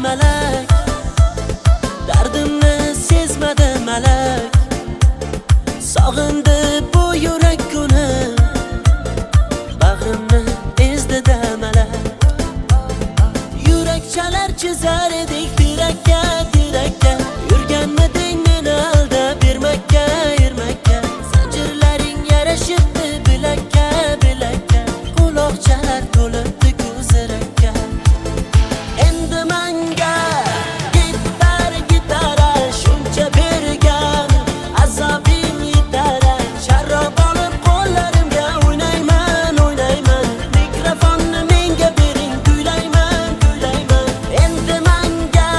malak, dardimni sezmadi malak. Sog'indi bu yurak kuni, bag'rimni ezdi-da malak. Yurak chalar chizar edik tirakka, tirakka. Yurganmiding meni aldab bermakka, ermakka. Zanjirlaring yarashibdi bilakka, bilakka. Quloqchalar to'libdi ko'zirakka. Endi menga gitara shuncha bergan, azobing yetar. Sharrob olib qo'llarimga o'ynayman, o'ynayman. Mikrofonni menga bering, kuylayman, kuylayman. Endi menga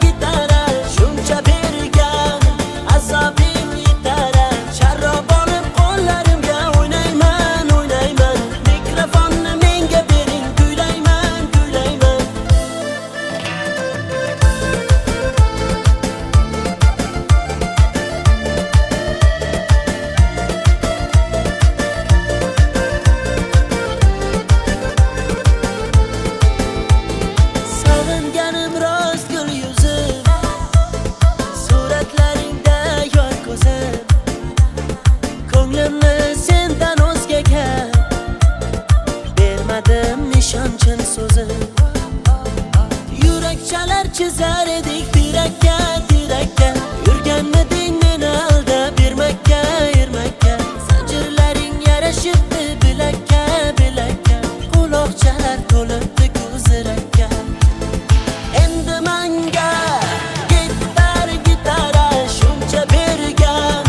gitara shuncha bergan, azobing yetar. Sharrob olib qo'llarimga o'ynayman, o'ynayman. Mikrofonni menga bering, kuylayman, kuylayman. Sog'inganim rost gul yuzim, suratlaringda yor ko'zim. Ko'nglimni sendan o'zgaga bermadim nishonchin so'zim. Yurak chalar chizar edik tirakka, tirakka. Yurganmiding meni aldab bermakka, ermakka. Zanjirlaring yarashibdi bilakka, bilakka. Quloqchalar to'libdi ko'zirakka. Endi menga gitara shuncha bergan,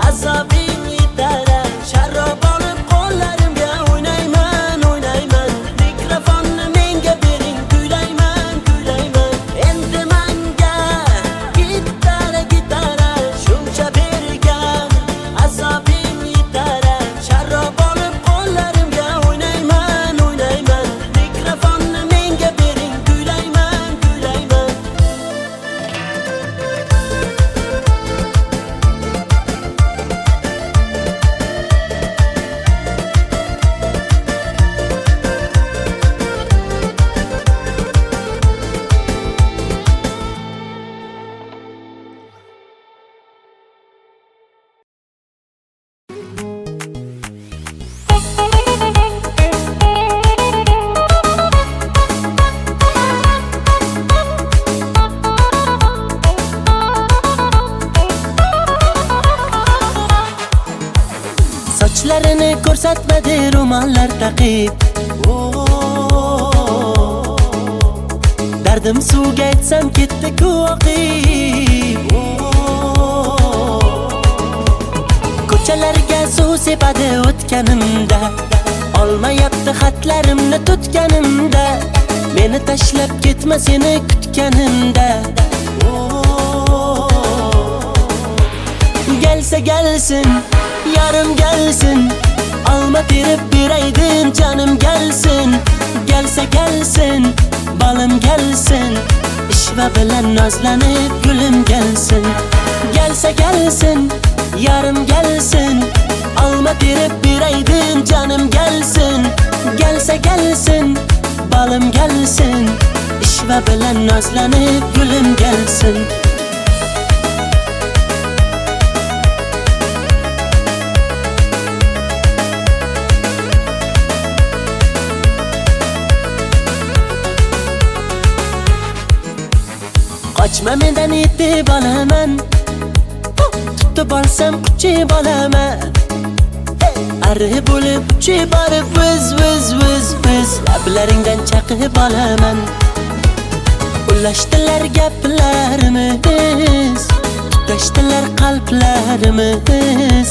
azobing yetar. Sharrob olib qo'llarimga o'ynayman, o'ynayman. Mikrofonni menga bering, kuylayman, kuylayman. Endi menga gitara shuncha bergan, azobing yetar. Sharrob olib qo'llarimga o'ynayman, o'ynayman. Mikrofonni menga bering, kuylayman, kuylayman. Sochlarini ko'rsatmadi ro'mollar taqib. Dardim suvga aytsam ketdi-ku oqib. Ko'chalarga suv sepadi o'tganimda, olmayapti xatlarimni tutganimda. Meni tashlab ketma seni kutganimda. Gelsa gelsin, yarım gelsin. Alma terib beraydim canım gelsin. Gelsa gelsin, balım gelsin. İşva bilan nozlanib gulum gelsin. Gelsa gelsin, yarım gelsin. Alma terib beraydim canım gelsin. Gelsa gelsin, balım gelsin. İşva bilan nozlanib gulum gelsin. Qochma mendan yetib olaman, tutib olsam quchib olaman. Arri bo'lib uchib borib viz viz viz viz lablaringdan chaqib olaman. Ulashdilar gaplarimiz, tutashdilar qalblarimiz.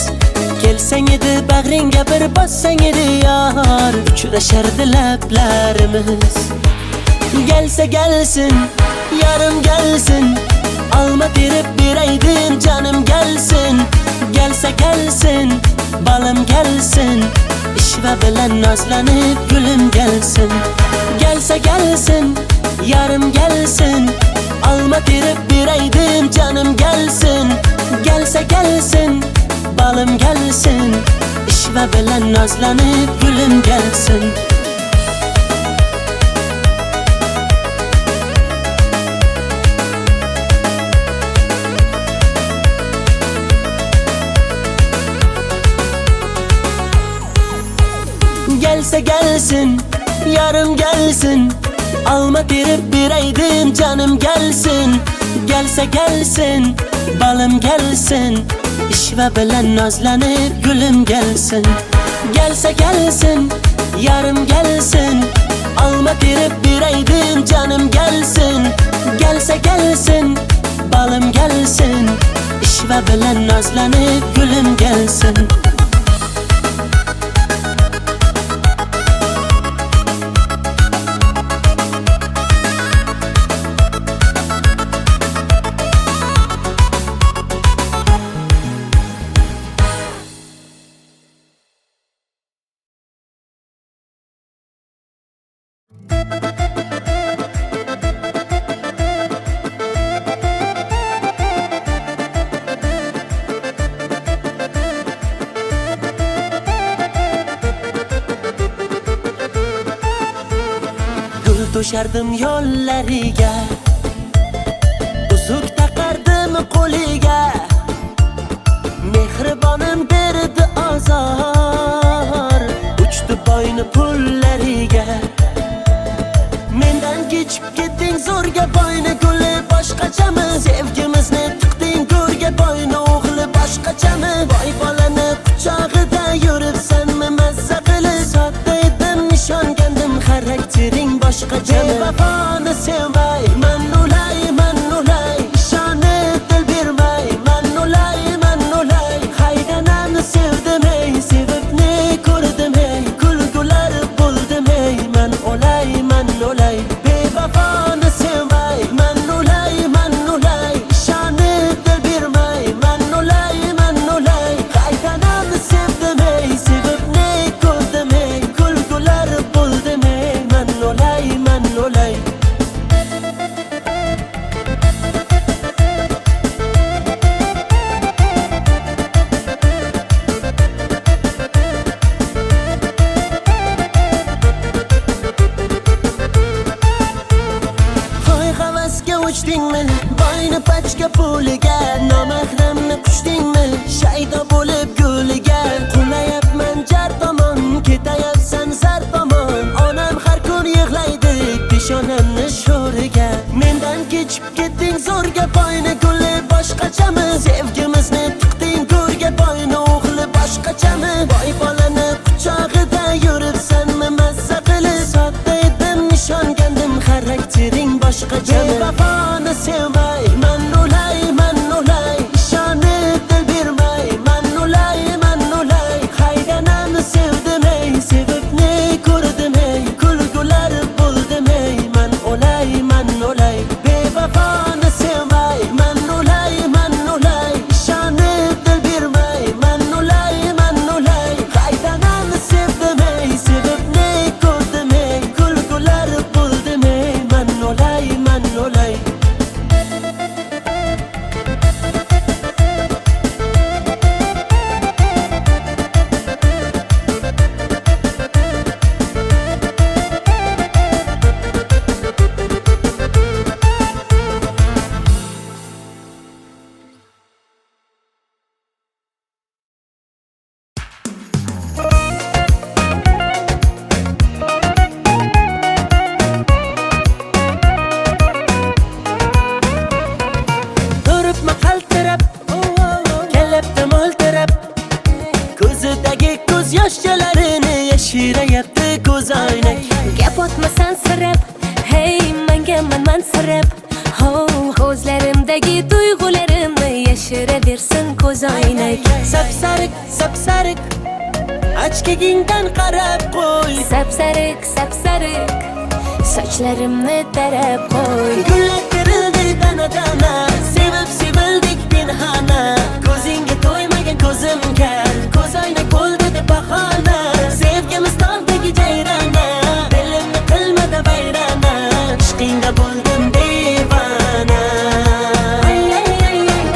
Kelsang edi bag'ringga bir bossang edi yor, uchrashardi lablarimiz. Gelsa gelsin, yarım gelsin. Alma terib beraydim canım gelsin. Gelsa gelsin, balım gelsin. İşva bilan nozlanib gulum gelsin. Gelsa gelsin, yarım gelsin. Alma terib beraydim canım gelsin. Gelsa gelsin, balım gelsin. İşva bilan nozlanib gulum gelsin. gelsin, yarım gelsin. Alma terip bireydim canım gelsin. Gelse gelsin, balım gelsin. İşve bilen nazlanıp gülüm gelsin. Gelse gelsin, yarım gelsin. Alma terip bireydim canım gelsin. Gelse gelsin, balım gelsin. İşve bilen nazlanıp gülüm gelsin. To'shardim yo'llariga, uzuk taqardim qo'liga. Mehribonim berdi azor, uchdi boyni pullariga. Mendan kechib ketding zo'rga boyni guli boshqachami? Sevgimizni tiqding go'rga boyni o'g'li boshqachami? Boy bolani quchog'ida yuribsanmi mazza qilib? Sodda edim nishongandim xaraktering boshqacha. Vafoni sevmay, man ulay, ishonib dil bermay, man ulay. Haydanamni sevdim ey, sevib ne ko'rdim ey, kulgular bo'ldim ey, man ulay. Bevafoni sevmay, man ulay, ishonib dil bermay, man ulay. Haydanamni sevdim ey, sevib ne ko'rdim ey, kulgular bo'ldim ey, man ulay. Uchdingmi boyni pachka puliga, nomahramni qushdingmi shaydo bo'lib g'uliga? Qulayapman jar tomon, ketayapsan zar tomon. Onam har kun yig'laydi peshonamni sho'riga. Mendan kechib ketding zo'rga boyni guli boshqachami? Sevgimizni tiqding go'rga boyni o'g'li boshqachami? Boy bolani quchog'ida yuribsanmi mazza qilib? Sodda edim nishongandim xaraktering boshqacha. Vafoni sevmay, man ulay, ishonib dil bermay, man ulay. Haydanamni sevdim ey, sevib ne ko'rdim ey, kulgular bo'ldim ey, man ulay. Bevafoni sevmay, man ulay, ishonib dil bermay, man ulay. Haydanamni sevdim ey, sevib ne ko'rdim ey, kulgular bo'ldim ey, man ulay. Yoshchalarini yashirayapti ko'zoynak. Gap otmasan sirab, hey menga mansirab. Ko'zlarimdagi tuyg'ularimni yashiraversin ko'zoynak. Sapsariq ochkagingdan qarab qo'y. Sapsariq sochlarimni tarab qo'y. Gullar terildi dana, sevib sevildik pinhona. Ko'zingga to'ymagan ko'zim kar, ko'zoynak bo'ldi deb bahona. Sevgimiz tog'dagi jayrona, dilimni qilmadi vayrona. Ishqingda bo'ldim devona.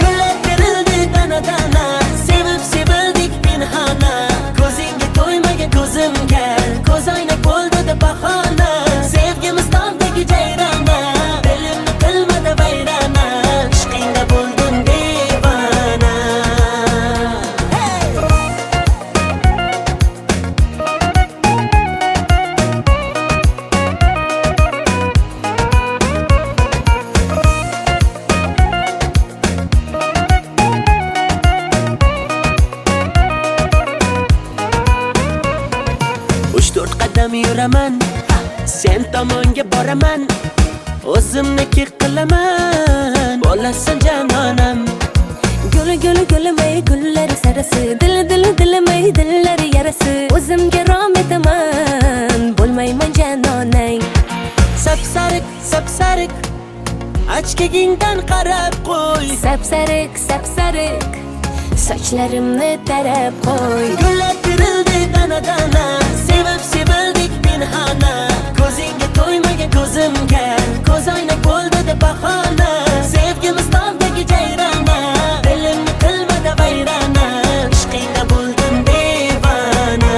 Gullar terildi dana, sevib sevildik pinhona. Ko'zingga to'ymagan ko'zim kar, ko'zoynak bo'ldi deb bahona. Sevgimiz tog'dagi jayrona, dilimni qilmadi vayrona. Ishqingda bo'ldim devona. tomonga boraman, o'zimniki qilaman, bo'lasan janonam. Guli gulimay gullari sarasi, dilimay dillari yarasi, o'zimga rom etaman, bo'lmayman janonang. Sapsariq ochkagingdan qarab qo'y, Sapsariq sochlarimni tarab qo'y. gullar terildi dana, sevib sevildik pinhona, ko'zingga to'ymagan ko'zimga, ko'z oynak bo'ldi deb bahona, sevgimiz tog'dagi jayrona, dilimni qilmadi vayrona, ishqingda bo'ldim devona.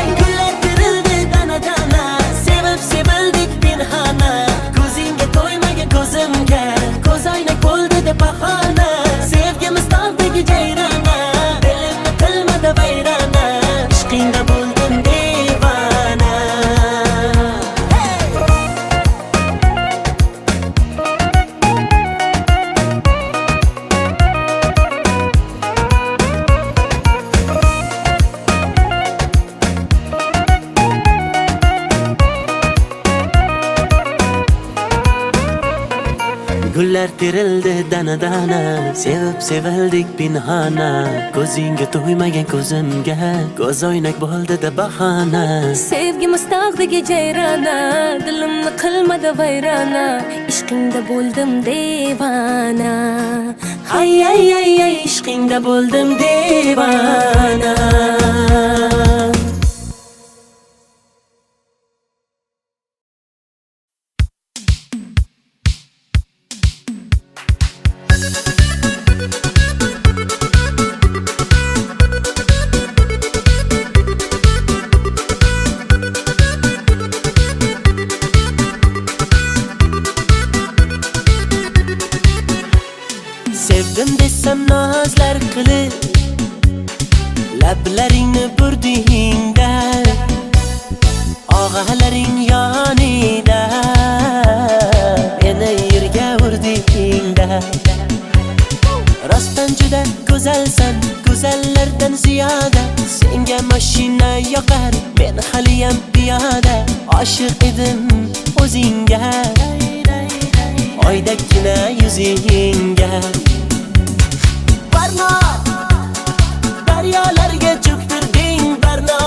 Gullar terildi dana, sevib sevildik pinhona, ko'zingga to'ymagan ko'zimga, ko'z oynak bo'ldi deb bahona, sevgimiz tog'dagi jayrona, dilimni qilmadi vayrona, ishqingda bo'ldim devona. Gullar terildi dana, sevib sevildik pinhona, ko'zingga to'ymagan ko'zimga, ko'z oynak bo'ldi deb bahona. Sevgimiz tog'dagi jayrona, dilimni qilmadi vayrona, ishqingda bo'ldim devona. Ay, ishqingda bo'ldim devona. Sevdim desam nozlar qilib, lablaringni burdingda, og'alaring yonida, meni yerga urdingda. Rostdan juda go'zalsan, go'zallardan ziyoda, senga mashina yoqar, men haliyam piyoda, oshiq edim o'zingga, oydakkina yuzingga. Barno, daryolarga cho'ktirding barno,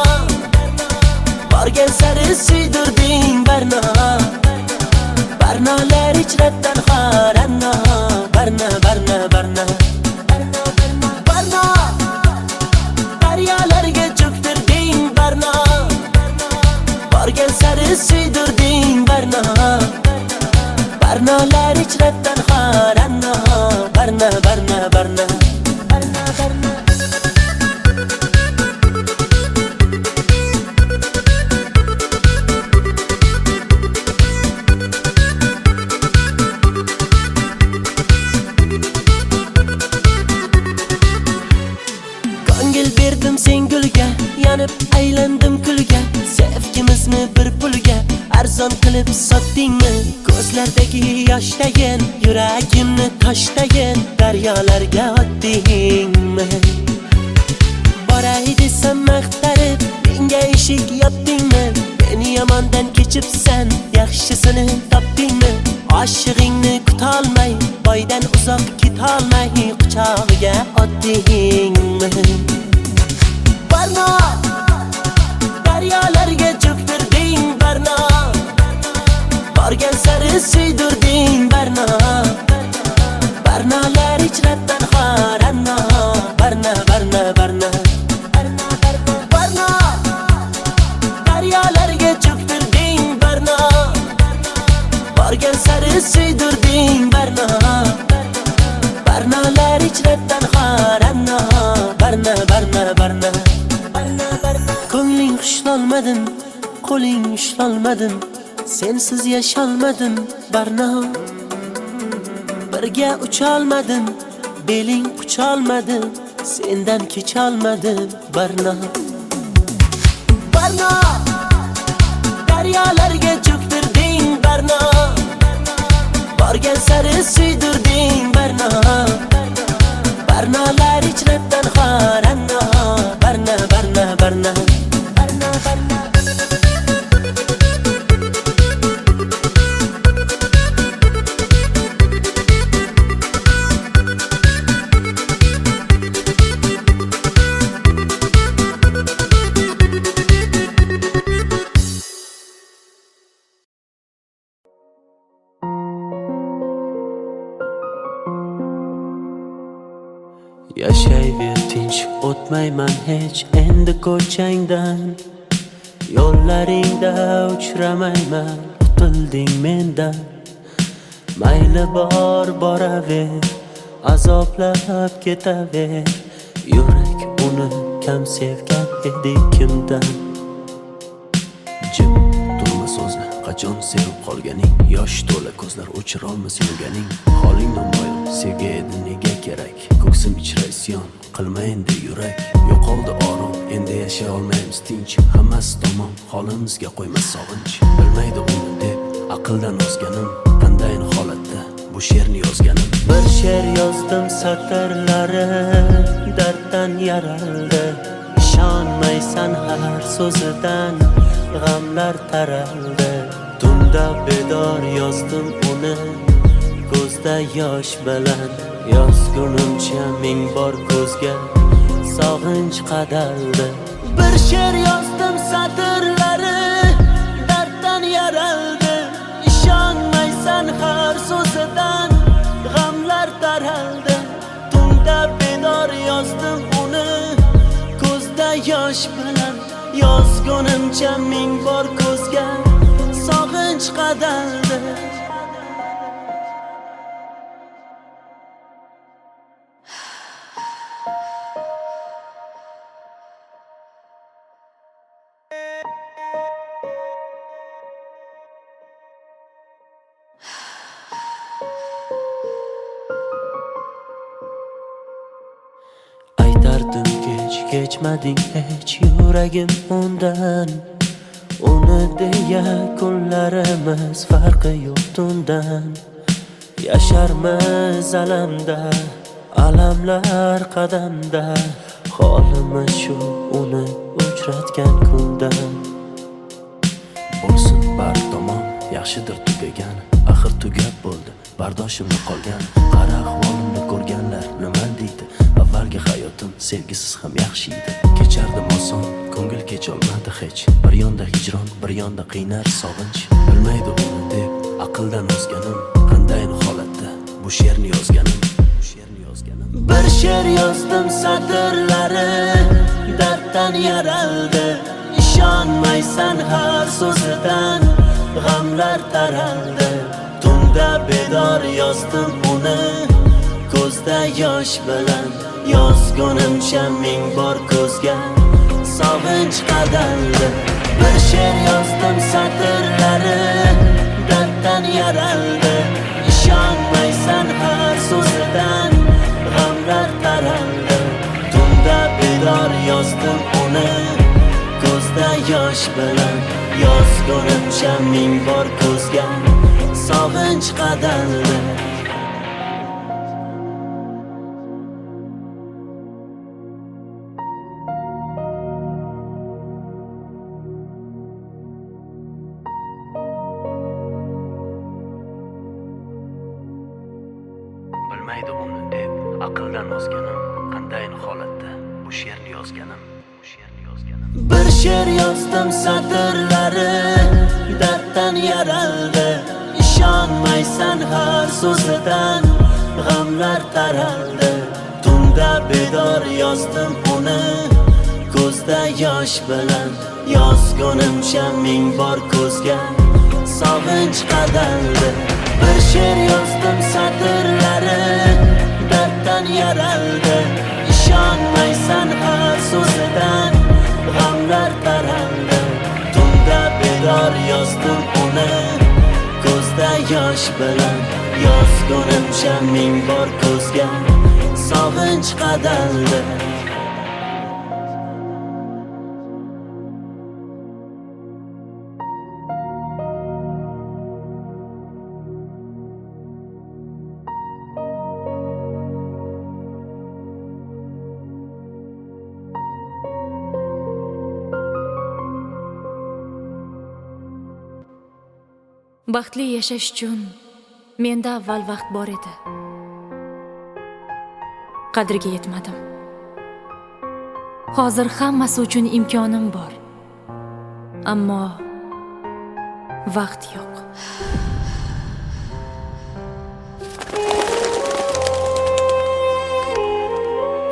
borgan sari suydirding barno, barnolar ichrabdan xoranno, barno, barno, daryolarga cho'ktirding barno, borgan sari suydirding barno, barnolar ichrabdan xoranno, barno. Ko'ngil berdim sen gulga, yanib aylandim kulga, sevgimizni bir pulga arzon qilib sotdingmi? Ko'zlardagi yoshdayin, yuragimni toshdayin, daryolarga otdingmi? Boray desam maqtarib, menga eshik yopdingmi? Meni yomondan kechibsan, yaxshisini topdingmi? Oshig'ingni kutolmay, boydan uzoq ketolmay, quchog'iga otdingmi? Barno, daryolarga cho'ktirding barno, borgan sari suydirding barno, barnolar ichrabdan xoranno, barno, daryolarga cho'ktirding barno, borgan sari suydirding barno, barnolar ichrabdan xoranno, barno. Ko'ngling xushlolmadim, qo'ling ushlolmadim, sensiz yasholmadim barno, birga ucholmadim, beling qucholmadim, sendan kecholmadim barno. Barno, daryolarga cho'ktirding barno, borgan sari suydirding barno, barnolar ichrabdan xoranno, barno. Yashayver tinch, o'tmayman hech endi ko'changdan. Yo'llaringda uchramayman, qutilding mendan. Mayli bor boraver, azoblab ketaver. Yurak uni kam sevgan edi kimdan. Jim turma so'zla, qachon sevib qolganing. Yosh to'la ko'zlar o'chirolmas yurganing. Holing namoyon, sevgi edi nega kerak. Ko'ksim ichra isyon, qilma endi yurak. Yo'qoldi orom, endi yashay olmaymiz tinch. Hammasi tamom, holimizga qo'ymas sog'inch. Bilmaydi uni deb aqldan ozganim. Qandayin holatda bu she'rni yozganim. Bir she'r yozdim satrlari darddan yaraldi. Ishonmaysan har so'zidan g'amlar taraldi. Tunda bedor yozdim uni ko'zda yosh bilan. Yozgunimcha ming bor ko'zga sog'inch qadaldi. Bir she'r yozdim satrlari darddan yaraldi. Ishonmaysan har so'zidan g'amlar taraldi. Tunda bedor yozdim uni ko'zda yosh bilan. Yozgunimcha ming bor ko'zga sog'inch qadaldi. Aytardim kechmading hech yuragim undan. Uni deya kunlarimiz farqi yo'q tundan. Yasharmiz alamda, alamlar qadamda. Holimiz shu uni uchratgan kundan. Bo'lsin bar tomon, yaxshidir tugagan. Axir tugab bo'ldi, bardoshimni qolgan. Qara ahvolimni ko'rganlar nima deydi? Avvalgi hayotim sevgisiz ham yaxshi edi. Kechardim oson, ko'ngil kecholmadi hech. Bir yonda hijron, bir yonda qiynar sog'inch. Bilmaydi uni deb aqldan ozganim. Qandayin holatda bu she'rni yozganim. Bir she'r yozdim satrlari darddan yaraldi. Ishonmaysan har so'zidan g'amlar taraldi. Tunda bedor yozdim uni ko'zda yosh bilan. Yozgunimcha ming bor ko'zga sog'inch qadaldi. Bir she'r yozdim satrlari darddan yaraldi. Ishonmaysan har so'zidan g'amlar taraldi. Tunda bedor yozdim uni ko'zda yosh bilan. Yozgunimcha ming bor ko'zga sog'inch qadaldi. Bilmaydi uni deb aqldan ozganim. Qandayin holatda bu she'rni yozganim. Bir she'r yozdim satrlari darddan yaraldi. Ishonmaysan har so'zidan g'amlar taraldi. Tunda bedor yozdim uni ko'zda yosh bilan. Yozgunimcha ming bor ko'zga sog'inch qadaldi. Bir she'r yozdim satrlari darddan yaraldi. Ishonmaysan har so'zidan g'amlar taraldi. Tunda bedor yozdim uni ko'zda yosh bilan. Yozgunimcha ming bor ko'zga sog'inch qadaldi. Baxtli yashash uchun menda avval vaqt bor edi. Qadriga yetmadim. Hozir hammasi uchun imkonim bor. Ammo vaqt yo'q.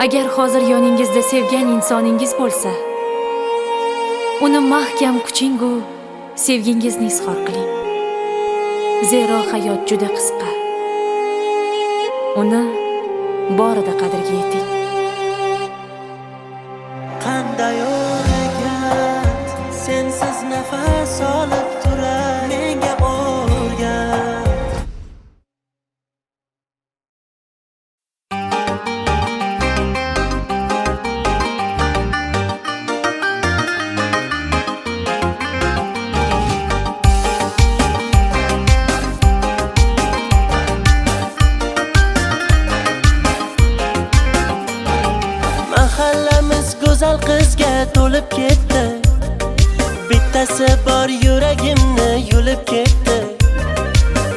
Agar hozir yoningizda sevgan insoningiz bo'lsa, uni mahkam kuchingu sevgingizni izhor qiling. Zero hayot juda qisqa. Uni borida qadriga yeting. Qanday o'rgat, sensiz nafas olib turar menga o'rgat. Mahallamiz go'zal qizga to'lib ketdi. Bittasi bor yuragimni yulib ketdi.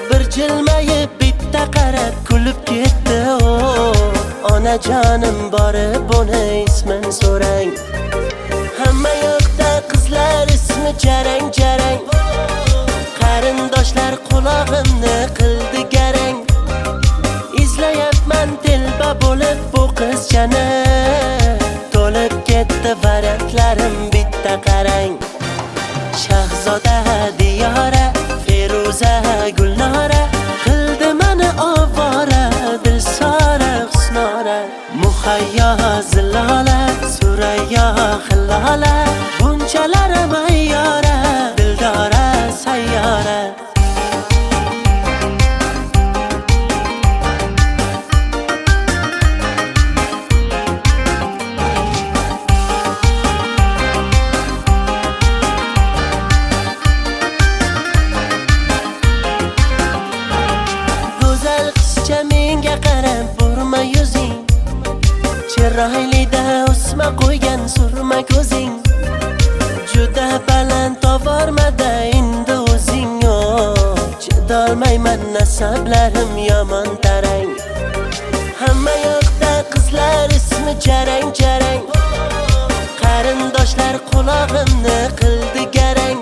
Bir jilmayib bitta qarab kulib ketdi. Onajonim borib uni ismin so'rang. Hamma yoqda qizlar ismi jarang jarang. Qarindoshlar qulog'imni qildi garang. Izlayapman telba bo'lib bu qizchani. To'lib ketdi variantlarim bitta qarang. Shahzoda Diyora, Feruza Gulnora qildi meni ovora, Dilsora Husnora, Muhayyo Zilola, Surayyo Hillola, bunchalar mayyora, Dildora sayyora. Chiroylida o'sma qo'ygan surma ko'zing, juda baland tovormada endi o'zing. Chidolmayman nasablarim yomon tarang. Hamma yoqda qizlar ismi jarang jarang. Qarindoshlar qulog'imni qildi garang.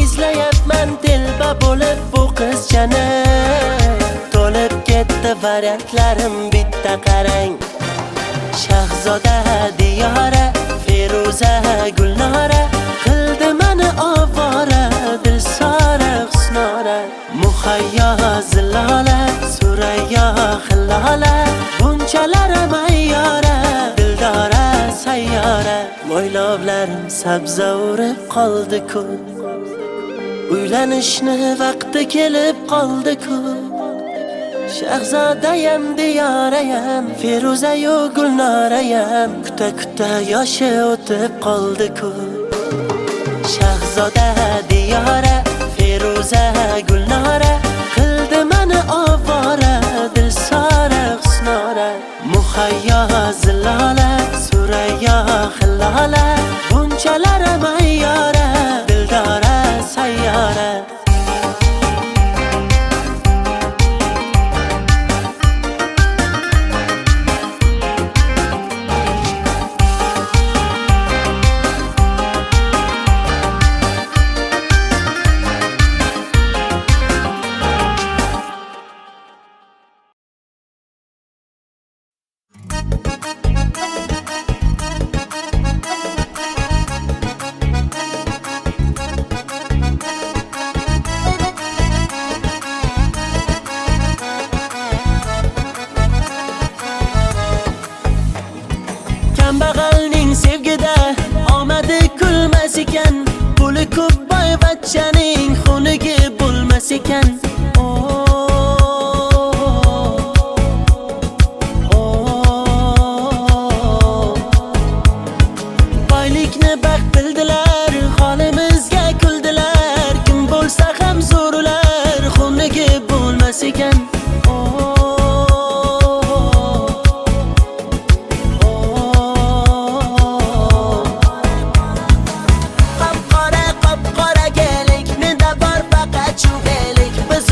Izlayapman telba bo'lib bu qizchani. To'lib ketdi variantlarim bitta qarang. Shahzoda Diyora, Feruza Gulnora qildi meni ovora, Dilsora Husnora, Muhayyo Zilola, Surayyo Hillola, bunchalar mayyora, Dildora sayyora. Mo'ylovlarim sabza urib qoldi-ku, uylanishni vaqti kelib qoldi-ku. Shahzodayam Diyorayam, Feruzayu Gulnorayam kuta kuta yoshi o'tib qoldi-ku. Shahzoda Diyora, Feruza Gulnora qildi meni ovora, Dilsora Husnora, Muhayyo Zilola, Surayyo Hillola, bunchalar mayyora, Dildora sayyora. Kambag'alning sevgida omadi kulmas ekan, puli ko'p boyvachchaning xunigi bo'lmas ekan. Boylikni baxt bildilar, holimizga kuldilar. Kim bo'lsa ham zo'rlar, xunigi bo'lmas ekan. Biz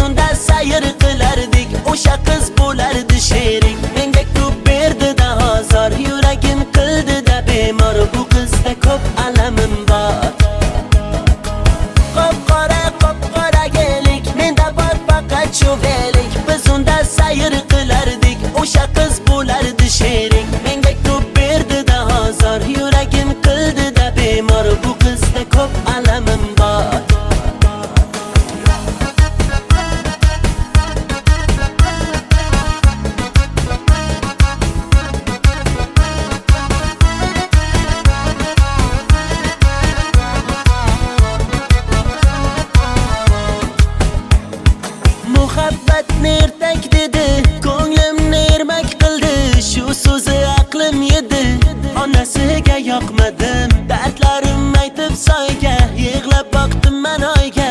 bordim. Dardlarim aytib soyga, yig'lab boqdim men oyga.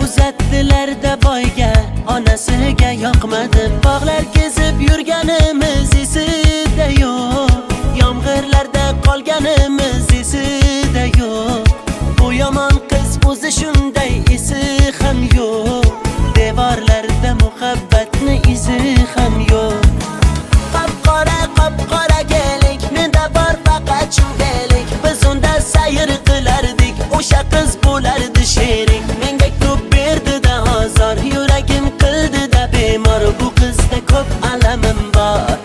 Uzatdilar-da boyga, onasiga yoqmadi. Bog'lar kezib yurganimiz esida yo'q, yomg'irlarda qolganimiz esida yo'q. Bu yomon qiz o'zi shunday, esi ham yo'q. Devorlarda muhabbatni izi ham yo'q. Qop-qora kelik, menda bor faqat shundelik. Biz unda sayr qilardik, o'sha qiz bo'lardi sherik. Menga ko'p berdi-da azor, yuragim qildi-da bemor. Bu qizda ko'p alamim bor.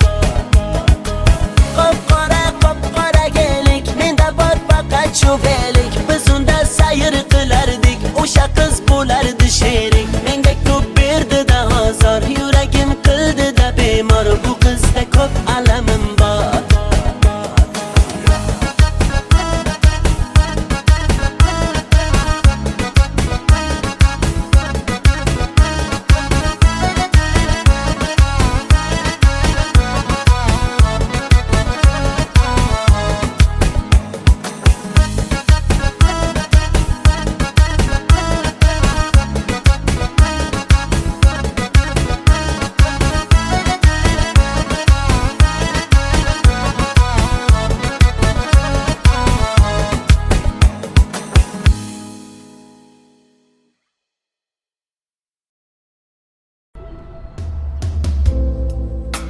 Qop-qora kelik, menda bor faqat shundelik. Biz unda sayr qilardik, o'sha qiz bo'lardi sherik. Menga ko'p berdi-da azor, yuragim qildi-da bemor. Bu qizda ko'p alamim bor.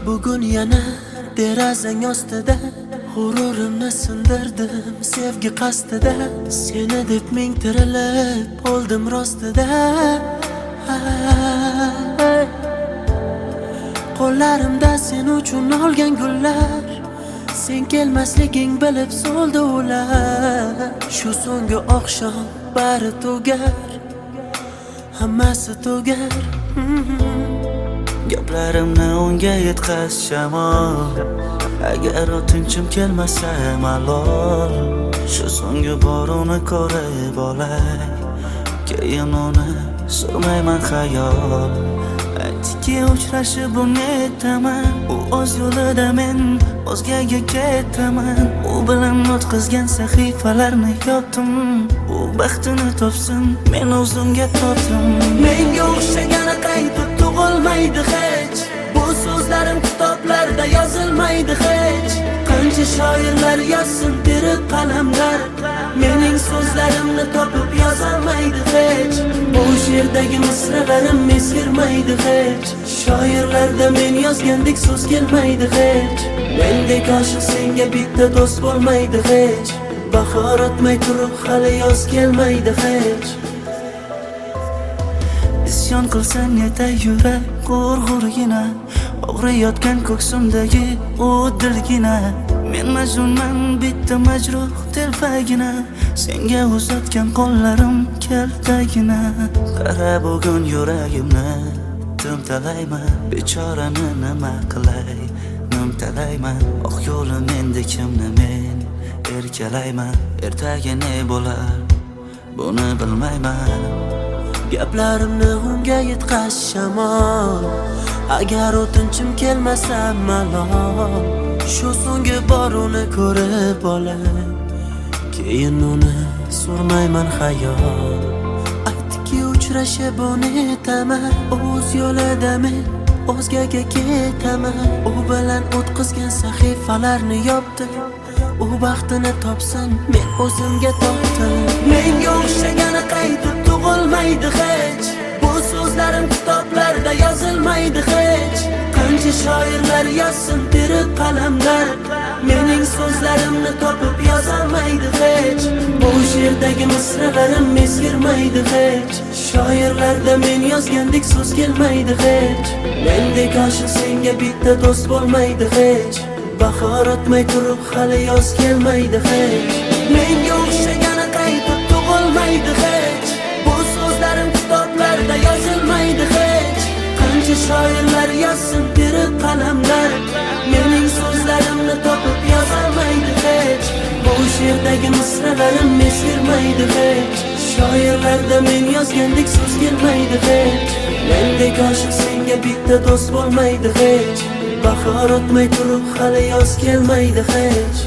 Bugun yana derazang ostida g'ururimni sindirdim sevgi qasdida. Seni deb ming tirilib oldim rostida. Qo'llarimda sen uchun olgan gullar, sen kelmasliging bilib so'ldi ular. Shu so'nggi oqshom bari tugar, hammasi tugar. Gaplarimni unga yetkaz shamol, agar o'tinchim kelmasa malol. Shu so'nggi bor uni ko'rib olay, keyin uni surmayman xayol. Aytdiki uchrashib unetaman, u o'z yo'lida men o'zgaga ketaman. U bilan o'tkazgan sahifalarni yopdim, u baxtini topsin, men o'zimga topdim. Menga o'xshagani qaytib tug'ilmaydi hech, bu so'zlarim kitoblarda yozilmaydi hech. Qancha shoirlar yozsin terib qalamlar, mening so'zlarimni topib yozolmaydi hech. Bu she'rdagi misralarim eskirmaydi hech, shoirlarda men yozgandek so'z kelmaydi hech. Mendek oshiq senga bitta do'st bo'lmaydi hech, bahor o'tmay turib hali yoz kelmaydi hech. Isyon qilsang yetay yurak g'urg'urgina, og'riyotgan ko'ksimdagi u dilgina. Men majnunman bitta majruh telpagina, senga uzatgan qo'llarim kaltagina. Qara bugun yuragimni timtalayman, bechorani nima qilay nimtalayman. Oq yo'lim endi kimni men erkalayman, ertaga ne bo'lar buni bilmayman. Gaplarimni unga yetkaz shamol, agar o'tinchim kelmasa malol. Shu so'nggi bor uni ko'rib olay, keyin uni surmayman xayol. Aytdiki uchrashib unetaman, o'z yo'lida men o'zgaga ketaman. U bilan o'tkazgan sahifalarni yopdim, u baxtini topsin, men o'zimga topdim. Menga o'xshagani qaytib tug'ilmaydi hech, bu so'zlarim kitoblarda yozilmaydi hech. Qancha shoirlar yozsin terib qalamlar, mening so'zlarimni topib yozolmaydi hech. Bu she'rdagi misralarim eskirmaydi hech, shoirlarda men yozgandek so'z kelmaydi hech. Mendek oshiq senga bitta do'st bo'lmaydi hech, bahor o'tmay turib hali yoz kelmaydi hech. Menga o'xshagani qaytib tug'ilmaydi hech, bu so'zlarim kitoblarda yozilmaydi hech. Qancha shoirlar yozsin terib qalamlar, mening so'zlarimni topib yozolmaydi hech. Bu she'rdagi misralarim eskirmaydi hech, shoirlarda men yozgandek so'z kelmaydi hech. Mendek oshiq senga bitta do'st bo'lmaydi hech, bahor o'tmay turib hali yoz kelmaydi hech.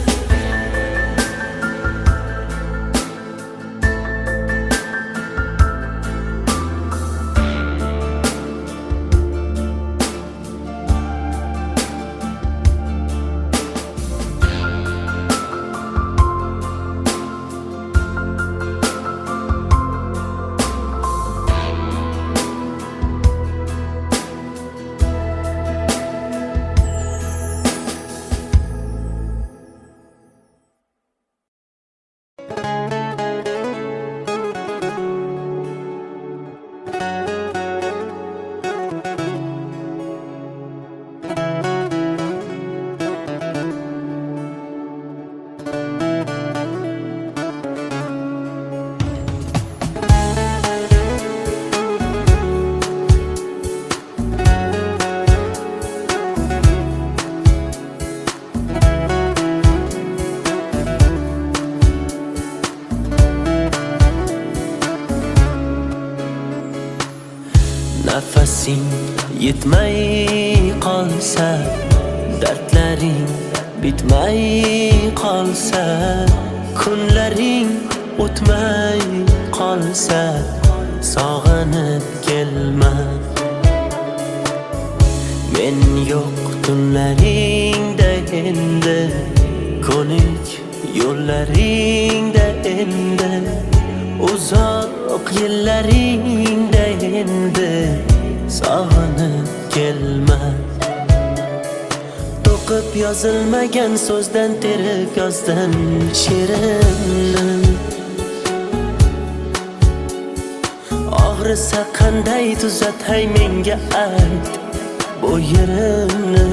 Nafasing yetmay qolsa, dardlaring bitmay qolsa, kunlaring o'tmay qolsa, sog'inib kelma. Men yo'q tunlaringda endi, ko'nik yo'llaringda endi, uzoq yillaringda endi, sog'inib kelma. To'qib yozilmagan so'zdan terib yozdim she'rimni. Og'risa qanday tuzatay menga ayt bu yerimni.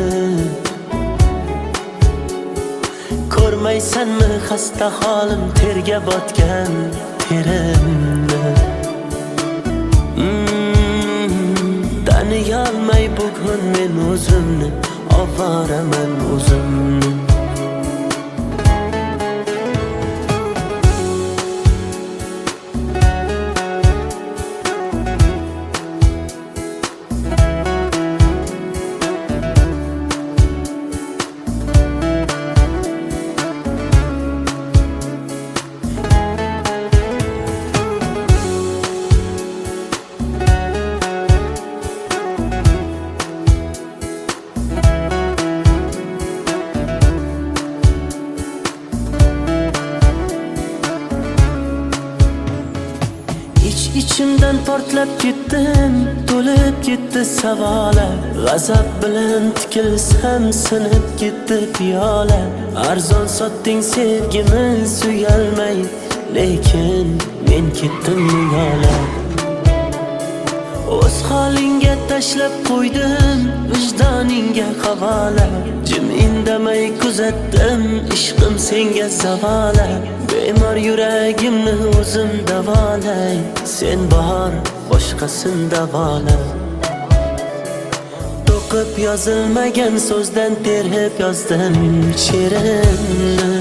Ko'rmaysanmi xasta holim, terga botgan terimni. Taniyolmay bugun men o'zimni, ovoraman o'zimni. İçimden portlab ketdim, to'lib ketdi savolar. G'azab bilan tikilsam sinib ketdi piyola. Arzon sotding sevgimiz uyalmay, lekin men ketdim yo'la. O'z holingga tashlab qo'ydim, vijdoningga havola. Jim indamay kuzatdim, ishqim senga zavola. Bemor yuragimni o'zim davolay, sen bor boshqasin davola. To'qib yozilmagan so'zdan terib yozdim she'rimni.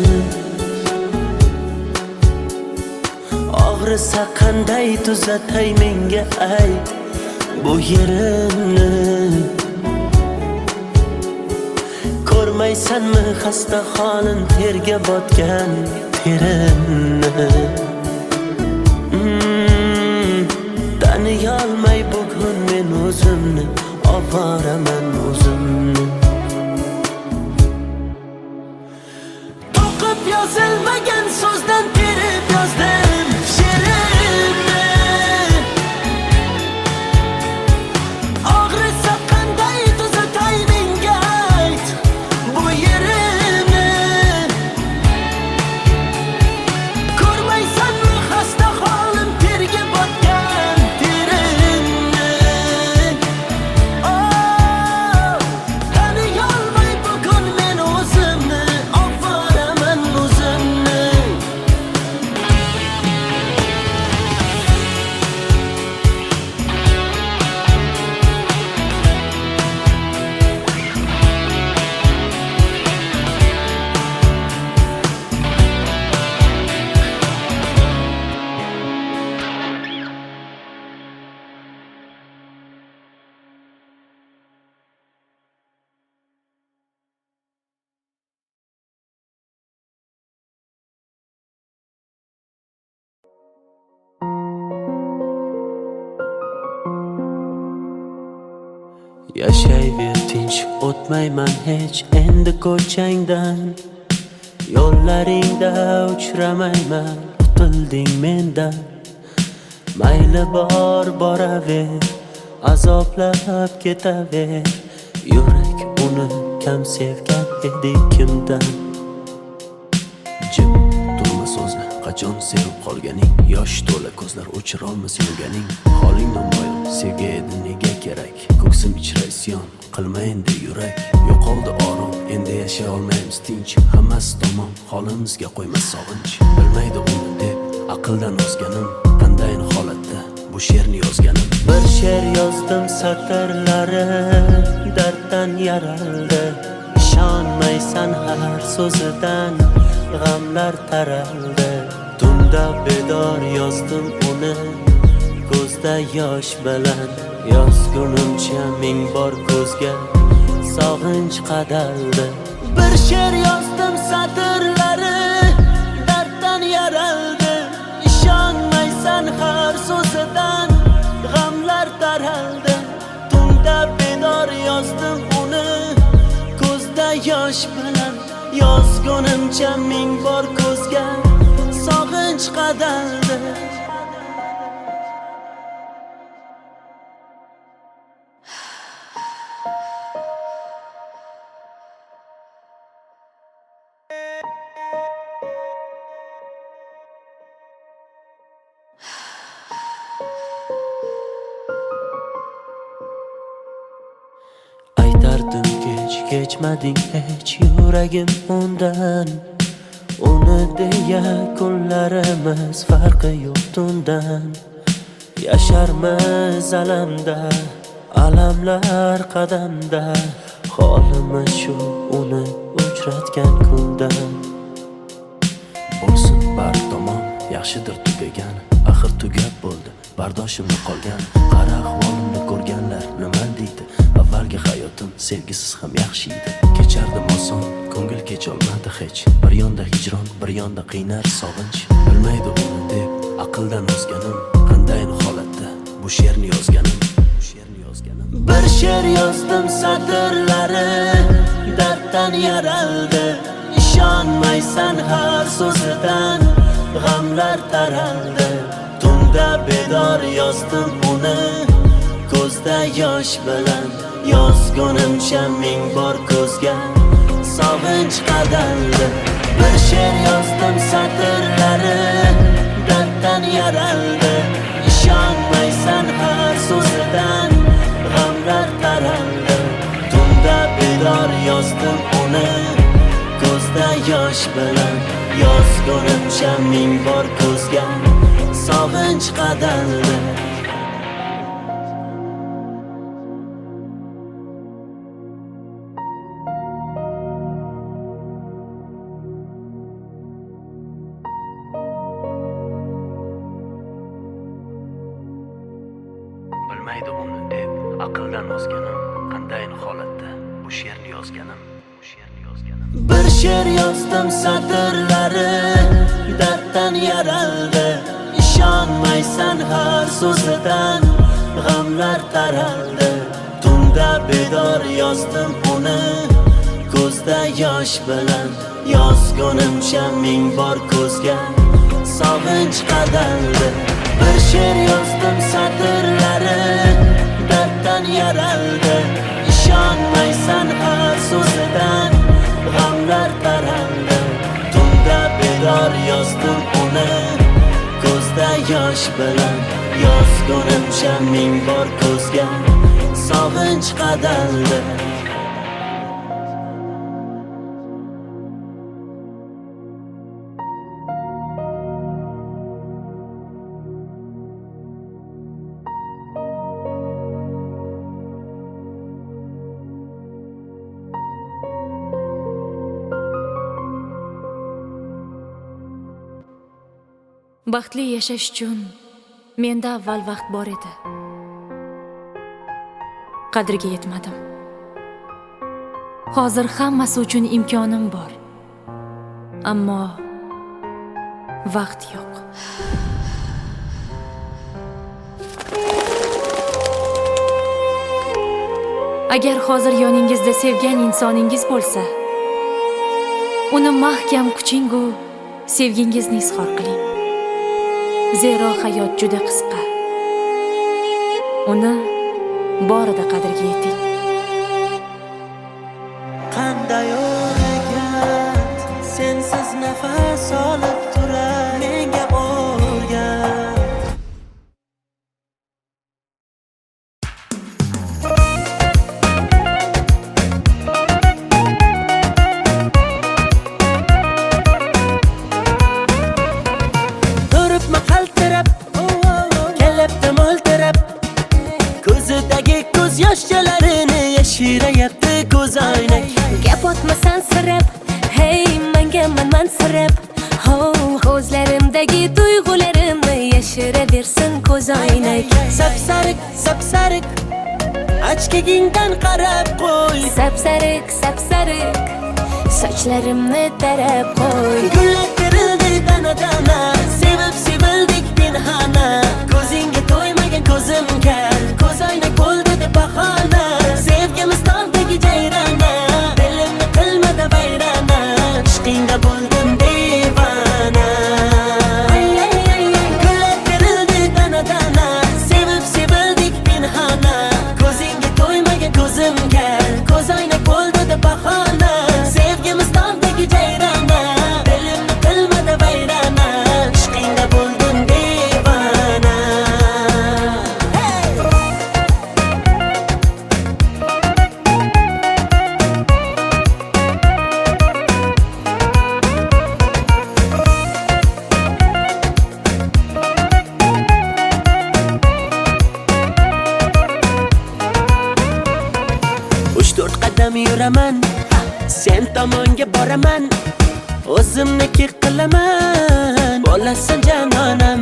Og'risa qanday tuzatay menga ayt bu yerimni. Ko'rmaysanmi xasta holim, terga botgan terimni. Taniyolmay bugun men o'zimni, ovoraman o'zimni. To'qib yozilmagan so'zdan terib yozdim she'rimni. Og'risa qanday tuzatay menga ayt bu yerimni. Ko'rmaysanmi xasta holim, terga botgan terimni. Taniyolmay bugun men o'zimni, ovoraman o'zimni. Yashayver tinch, o'tmayman hech endi ko'changdan. Yo'llaringda uchramayman, qutilding mendan. Mayli bor boraver, azoblab ketaver. Yurak uni kam sevgan edi kimdan. Jim turma so'zla, qachon sevib qolganing. Yosh to'la ko'zlar o'chirolmas yurganing. Holing namoyon, sevgi edi nega kerak. Ko'ksim ichra isyon, qilma endi yurak. Yo'qoldi orom, endi yashay olmaymiz tinch. Hammasi tamom, holimizga qo'ymas sog'inch. Bilmaydi uni deb aqldan ozganim, qandayin holatda bu she'rni yozganim. Bir she'r yozdim satrlari darddan yaraldi. Ishonmaysan har so'zidan g'amlar taraldi. Tunda bedor yozdim uni, ko'zda yosh bilan Yozgunimcha ming bor ko'zga sog'inch qadaldi. Bir she'r yozdim satrlari darddan yaraldi. İshonmaysan har so'zidan g'amlar taraldi. Tunda bedor yozdim uni ko'zda yosh bilan. Yozgunimcha ming bor ko'zga sog'inch qadaldi. Aytardim kechmading hech yuragim undan. Uni deya kunlarimiz farqi yo'q tundan. Yasharmiz alamda, alamlar qadamda. Holimiz shu uni uchratgan kundan. Bo'lsin bar tomon yaxshidir tugagan. Axir tugab bo'ldi, bardoshimni qolgan. Qara ahvolimni ko'rganlar nima deydi? Avvalgi hayotim sevgisiz ham yaxshi edi. Kechardim oson, ko'ngil kecholmadi hech. Bir yonda hijron, bir yonda qiynar sog'inch. Bilmaydi uni deb aqldan ozganim. Qanday holatda bu she'rni yozganim. Bir she'r yozdim satrlari darddan yaraldi. İshonmaysan har so'zidan g'amlar taraldi. Tunda bedor yozdim uni ko'zda yosh bilan. Yozgunimcha ming bor ko'zga sog'inch qadaldi. Bir she'r yozdim satrlari darddan yaraldi. İshonmaysan har so'zidan g'amlar taraldi. Tunda bedor yozdim uni ko'zda yosh bilan. Yozgunimcha ming bor ko'zga sog'inch qadaldi. Bilmaydi uni deb aqldan ozganim. Qanday holatda bu she'rni yozganim. Bir she'r yozdim satrlari darddan yaraldi. İshonmaysan har so'zidan g'amlar taraldi. Tunda bedor yozdim uni ko'zda yosh bilan. Yozgunimcha ming bor ko'zga sog'inch qadaldi. Bir she'r yozdim satrlari darddan yaraldi. İshonmaysan har so'zidan g'amlar taraldi. Tunda bedor yozdim uni ko'zda yosh bilan. Yozgunimcha ming bor ko'zga sog'inch qadaldi. Baxtli yashash uchun menda avval vaqt bor edi. Qadriga yetmadim. Hozir hammasi uchun imkonim bor. Ammo vaqt yo'q. Agar hozir yoningizda sevgan insoningiz bo'lsa, uni mahkam kuchingu sevgingizni izhor qiling. Zero hayot juda qisqa. Uni borida qadriga yeting. Qanday o'rgat sensiz nafas olib turar menga o'rgat. Turibmi qaltirab, kelibdi mo'ltirab, ko'zidagi ko'z yoshlarini yashirayapti ko'z oynak. Gap otmasan sirab, hey menga mansirab. Ko'zlarimdagi tuyg'ularimni yashiraversin ko'z oynak. Sapsariq achkigingdan qarab qo'y. Sapsariq, sapsariq sochlarimni tarab qo'y. Gullar terildi dana-dana, sevib sevildik pinhona. Ko'zingga to'ymagan ko'zimga, ko'z oynak bo'ldi deb bahona. Sevgimiz tog'dagi jayrona, dilimni qilmadi vayrona. Ishqingda bo'ldim devona. Gullar terildi dana-dana, sevib sevildik pinhona. Ko'zingga to'ymagan ko'zimga, ko'z oynak bo'ldi deb bahona. Sevgimiz tog'dagi jayrona, dilimni qilmadi vayrona. Ishqingda bo'ldim devona. Uch to'rt qadam yuraman, sen tomonga boraman. O'zimniki qilaman, bo'lasan janonam.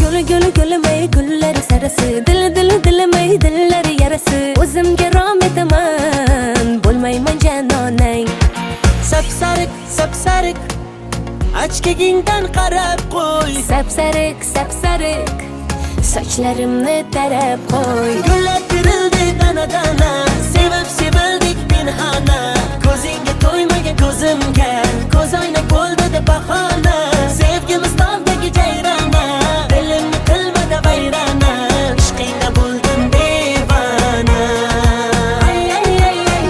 Guli guli gulimay gullar sarasi, dili dili dilimay dillar yarasi. O'zimga rom etaman, bo'lmayman janonang. Sapsariq, sapsariq achkigingdan qarab qo'y. Sapsariq, sapsariq sochlarimni tarab qo'y. Gullar terildi dana-dana, sevib sevildik pinhona. Ko'zingga to'ymagan ko'zimga, ko'z oynak bo'ldi deb bahona. Sevgimiz tog'dagi jayrona, dilimni qilmadi vayrona. Ishqingda bo'ldim devona.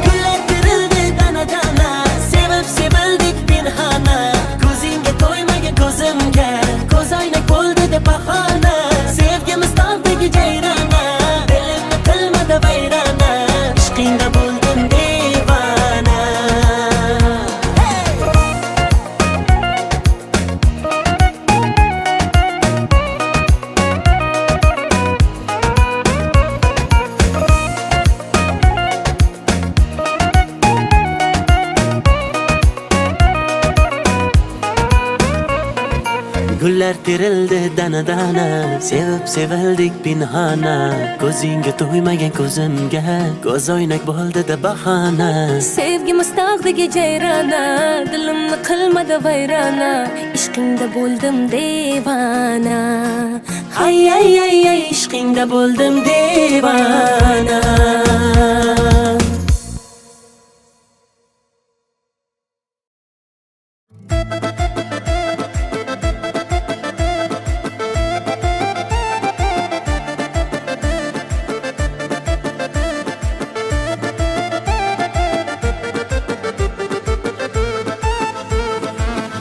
Gullar terildi dana-dana, sevib sevildik pinhona. Ko'zingga to'ymagan ko'zimga, ko'z oynak bo'ldi deb bahona. Sevgimiz tog'dagi jayrona, dilimni qilmadi vayrona. Ishqingda bo'ldim devona. Gullar terildi dana-dana, sevib sevildik pinhona. Ko'zingga to'ymagan ko'zimga, ko'z oynak bo'ldi deb bahona. Sevgimiz tog'dagi jayrona, dilimni qilmadi vayrona. Ishqingda bo'ldim devona. Ay ay ay ay, ishqingda bo'ldim devona.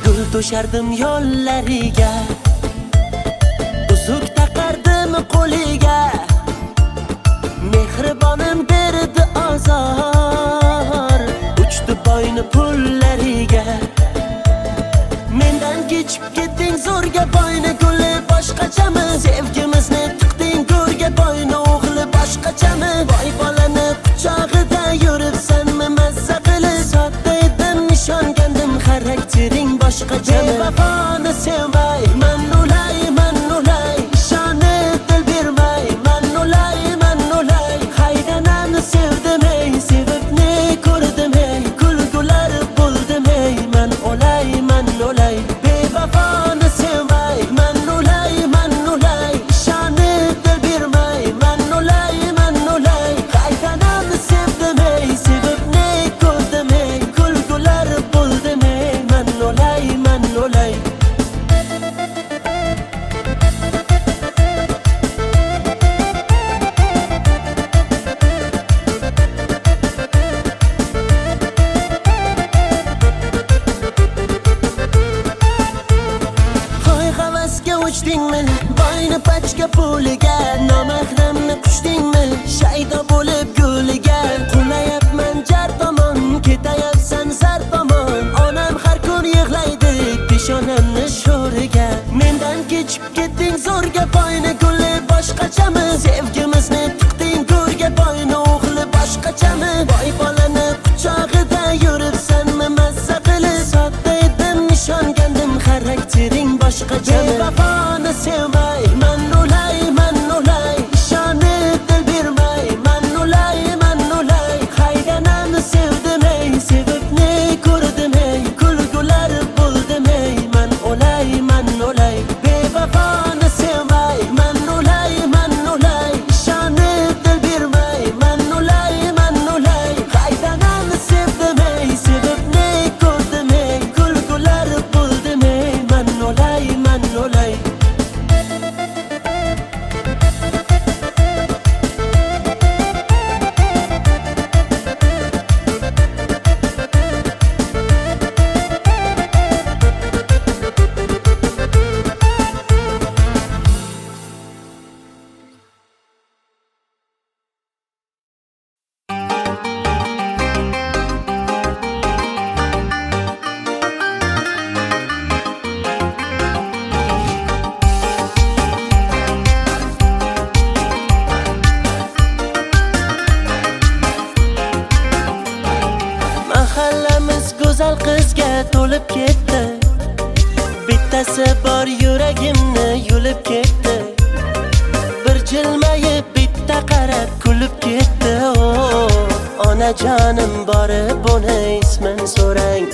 Gul to'shardim yollariga, uzuk taqardim qo'liga. Mehribonim berdi azor, uchdi boyni pullariga. Mendan kechib ketding zo'rga boyni guli boshqachami? Sevgimizni tiqding go'rga boyni o'g'li boshqachami? Boy bolani quchog'ida yuribsanmi mazza qilib? Sodda edim nishongandim, xaraktering boshqachami? Bevafoni sevmay, man ulay, ishonib dil bermay, man ulay, haydanani sevdim ey, sevib ne ko'rdim ey, kulgular bo'ldim ey, man ulay, bevafoni sevmay, man ulay, ishonib dil bermay, man ulay, haydanani sevdim ey, sevib ne ko'rdim ey, kulgular bo'ldim ey, man ulay. Hoy havasga uchdingmi, boyni pachka puliga, nomahramni qushdingmi, shaydo bo'lib guliga. Qulayapman jar tomon, ketayapsan zar tomon. Onam har kun yig'laydi peshonamni sho'riga. Mendan kechib ketding zo'rga boyni guli boshqachami? Sevgimizni tiqding go'rga boyni o'g'li boshqachami? Boy bolani quchog'ida yuribsanmi mazza qilib? Sodda edim nishongandim, xaraktering boshqachami? Bevafoni sevmay, man ulay, to'lib ketdi. Bittasi bor yuragimni yulib ketdi. Bir jilmayib bitta qarab kulib ketdi. Onajonim borib buni ismin so'rang.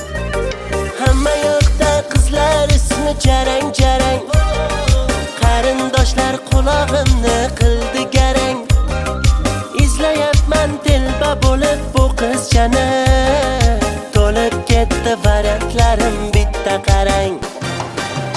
Hamma yoqda qizlar ismi jarang jarang. Qarindoshlar qulog'imni qildi garang. Izlayapman telba bo'lib bu qizchani. To'lib ketdi variantlarim bitta qarang.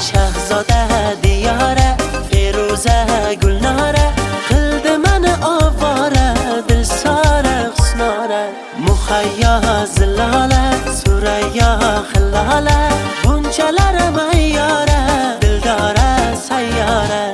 Shahzoda Diyora, Feruza Gulnora qildi meni ovora, Dilsora Husnora. Muhayyo Zilola, Surayyo Hillola, bunchalar mayyora, Dildora sayyora.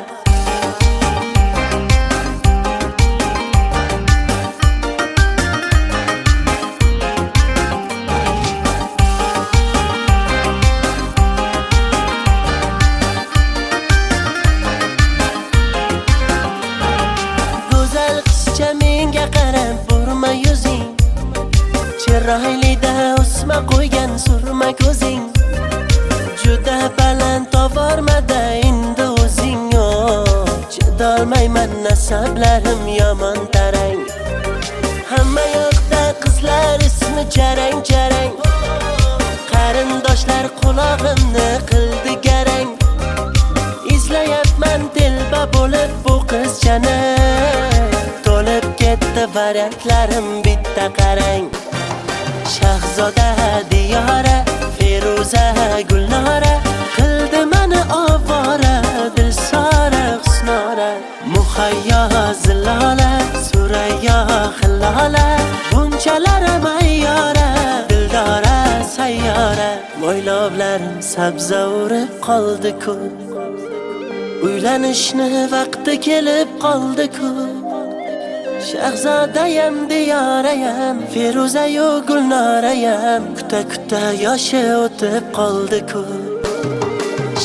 Chiroylida o'sma qo'ygan surma ko'zing, juda baland tovormada endi o'zing. Chidolmayman nasablarim yomon tarang. Hamma yoqda qizlar ismi jarang jarang. Qarindoshlar qulog'imni qildi garang. Izlayapman telba bo'lib bu qizchani. To'lib ketdi variantlarim bitta qarang. Shahzoda Diyora, Feruza Gulnora qildi meni ovora, Dilsora Husnora. Muhayyo Zilola, Surayyo Hillola, bunchalar mayyora, Dildora sayyora. Mo'ylovlarim sabza urib qoldi-ku, uylanishni vaqti kelib qoldi-ku. Shahzodayam Diyorayam, Feruzayu Gulnorayam kuta kuta yoshi o'tib qoldi-ku.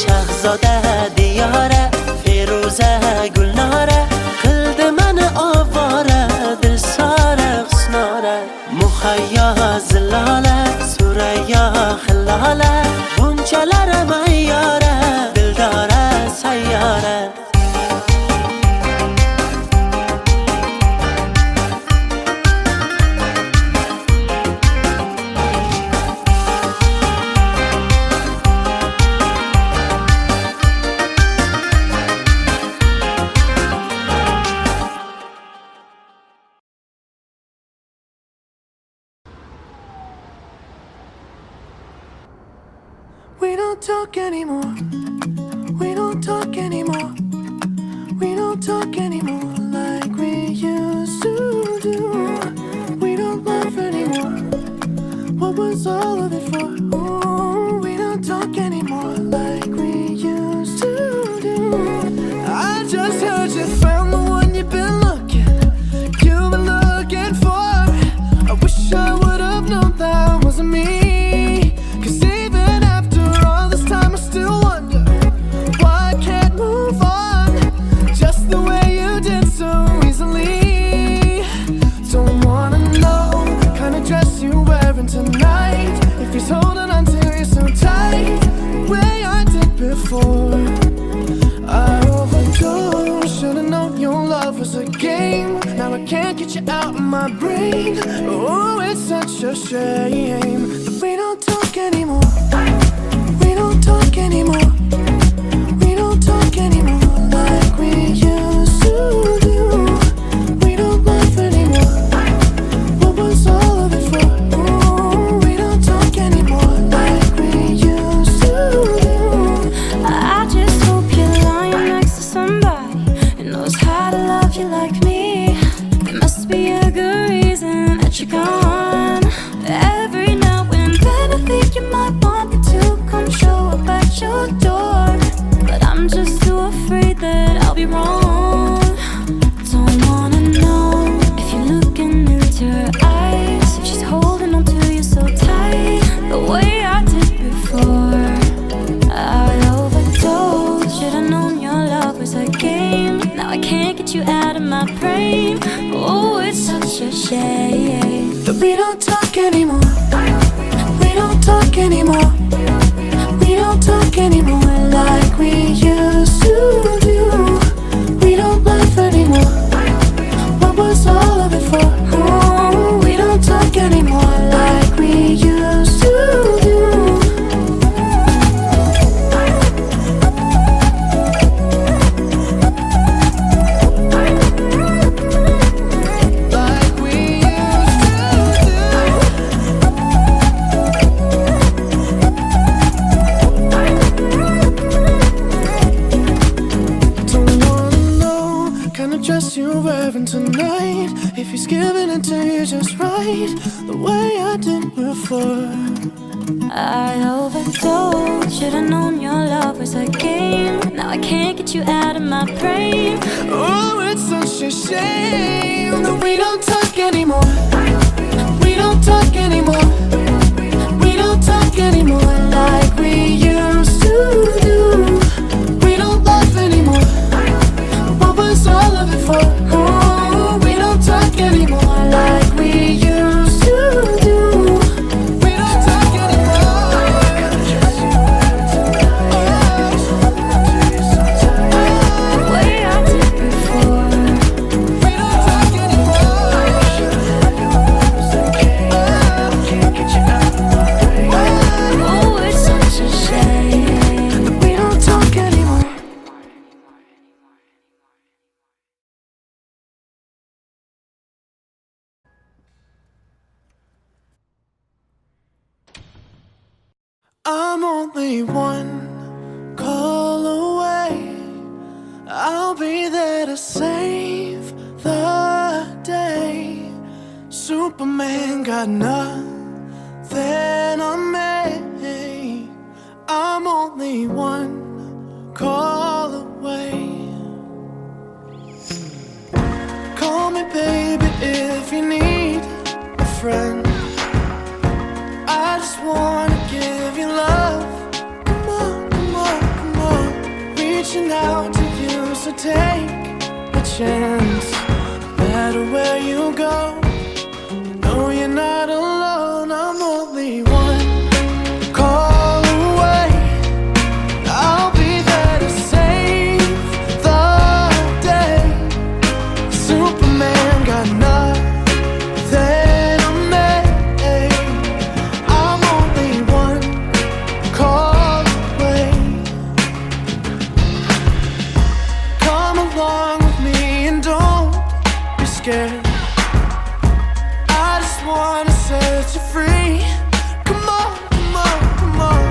Shahzoda Diyora, Feruza Gulnora qildi meni ovora, Dilsora Husnora. Muhayyo Zilola, Surayyo Hillola, bunchalar mayyora, Dildora sayyora. We don't talk anymore. We don't talk anymore. We don't talk anymore like we used to do. We don't laugh anymore. What was all of it for? Ooh, we don't talk anymore like we used to do. I just heard you found the one you've been looking for. I wish I would have known that wasn't me. Tonight, if he's holding on to you so tight, the way I did before, I overdosed. Should've known your love was a game. Now I can't get you out of my brain. Oh, it's such a shame that we don't talk anymore. We don't talk anymore. We don't talk anymore like we used to do. We don't laugh anymore. What was all of it for? Every now and then I think you might want me to come show up at your door, but I'm just too afraid that I'll be wrong. Don't wanna know if you're looking into her eyes, if she's holding on to you so tight, the way I did before. I overdosed. Should've known your love was a game. Now I can't get you out of my brain. Oh, it's such a shame that we don't talk anymore. We don't talk anymore. We don't talk anymore like we used to do. We don't laugh anymore. What was all of it for? Oh, we don't talk anymore like we used to do. Like we used to do. Don't wanna know kind of dress you're wearing tonight. If he's giving it to you just right, the way I did before. I overdosed. Should've known your love was a game. Now I can't get you out of my brain. Oh, it's such a shame that we don't talk anymore. We don't talk anymore. We don't talk anymore like we used to do. We don't laugh anymore. What was all of it for? Oh, we don't talk anymore like we used to do. We don't talk anymore. The way I did before. We don't talk anymore. Oh, it's such a shame. We don't talk anymore. I'm only one call away. I'll be there to save the day. Superman got nothing on me. I'm only one call away. Call me baby if you need a friend. I just wanna give you love. Come on, come on, come on. Reaching out to you, so take a chance. No matter where you go, you know you're not alone. I'm only one call away. I'll be there to save the day. Superman got nothing on me. I'm only one call away. Come along with me and don't be scared. I just wanna set you free. Come on, come on, come on.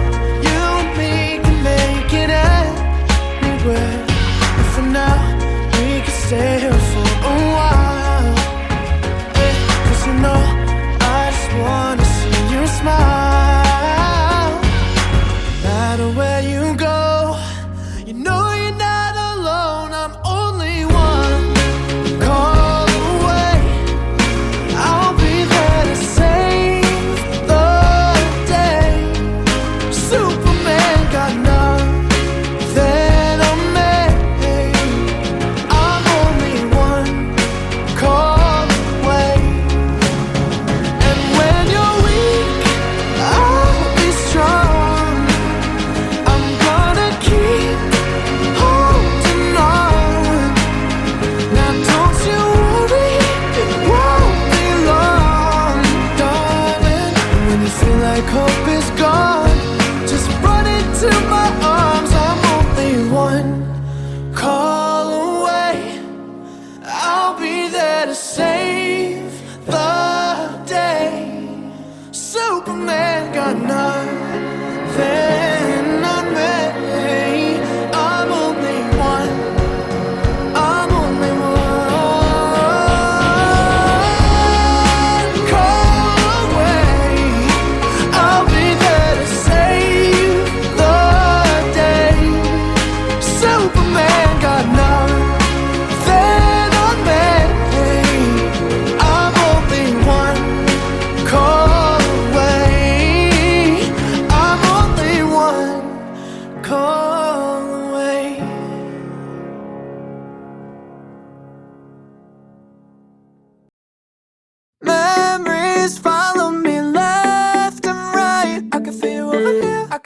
You and me can make it anywhere. And for now, we can stay here for a while. Hey, 'cause you know, I just wanna see you smile. No matter where you go, you know you're not alone. I'm only one call away. I'll be there to save the day. Superman got nothing on me. I'm only one call away. And when you're weak, I'll be strong. I'm gonna keep holding on. Now don't you worry, it won't be long, darling. When you feel like hope is gone, just run into my arms. I'm only one call away. I'll be there to save the day. Superman got nothing on me. I'm only one. I'm only one call away. I'll be there to save the day. Superman got nothing on me.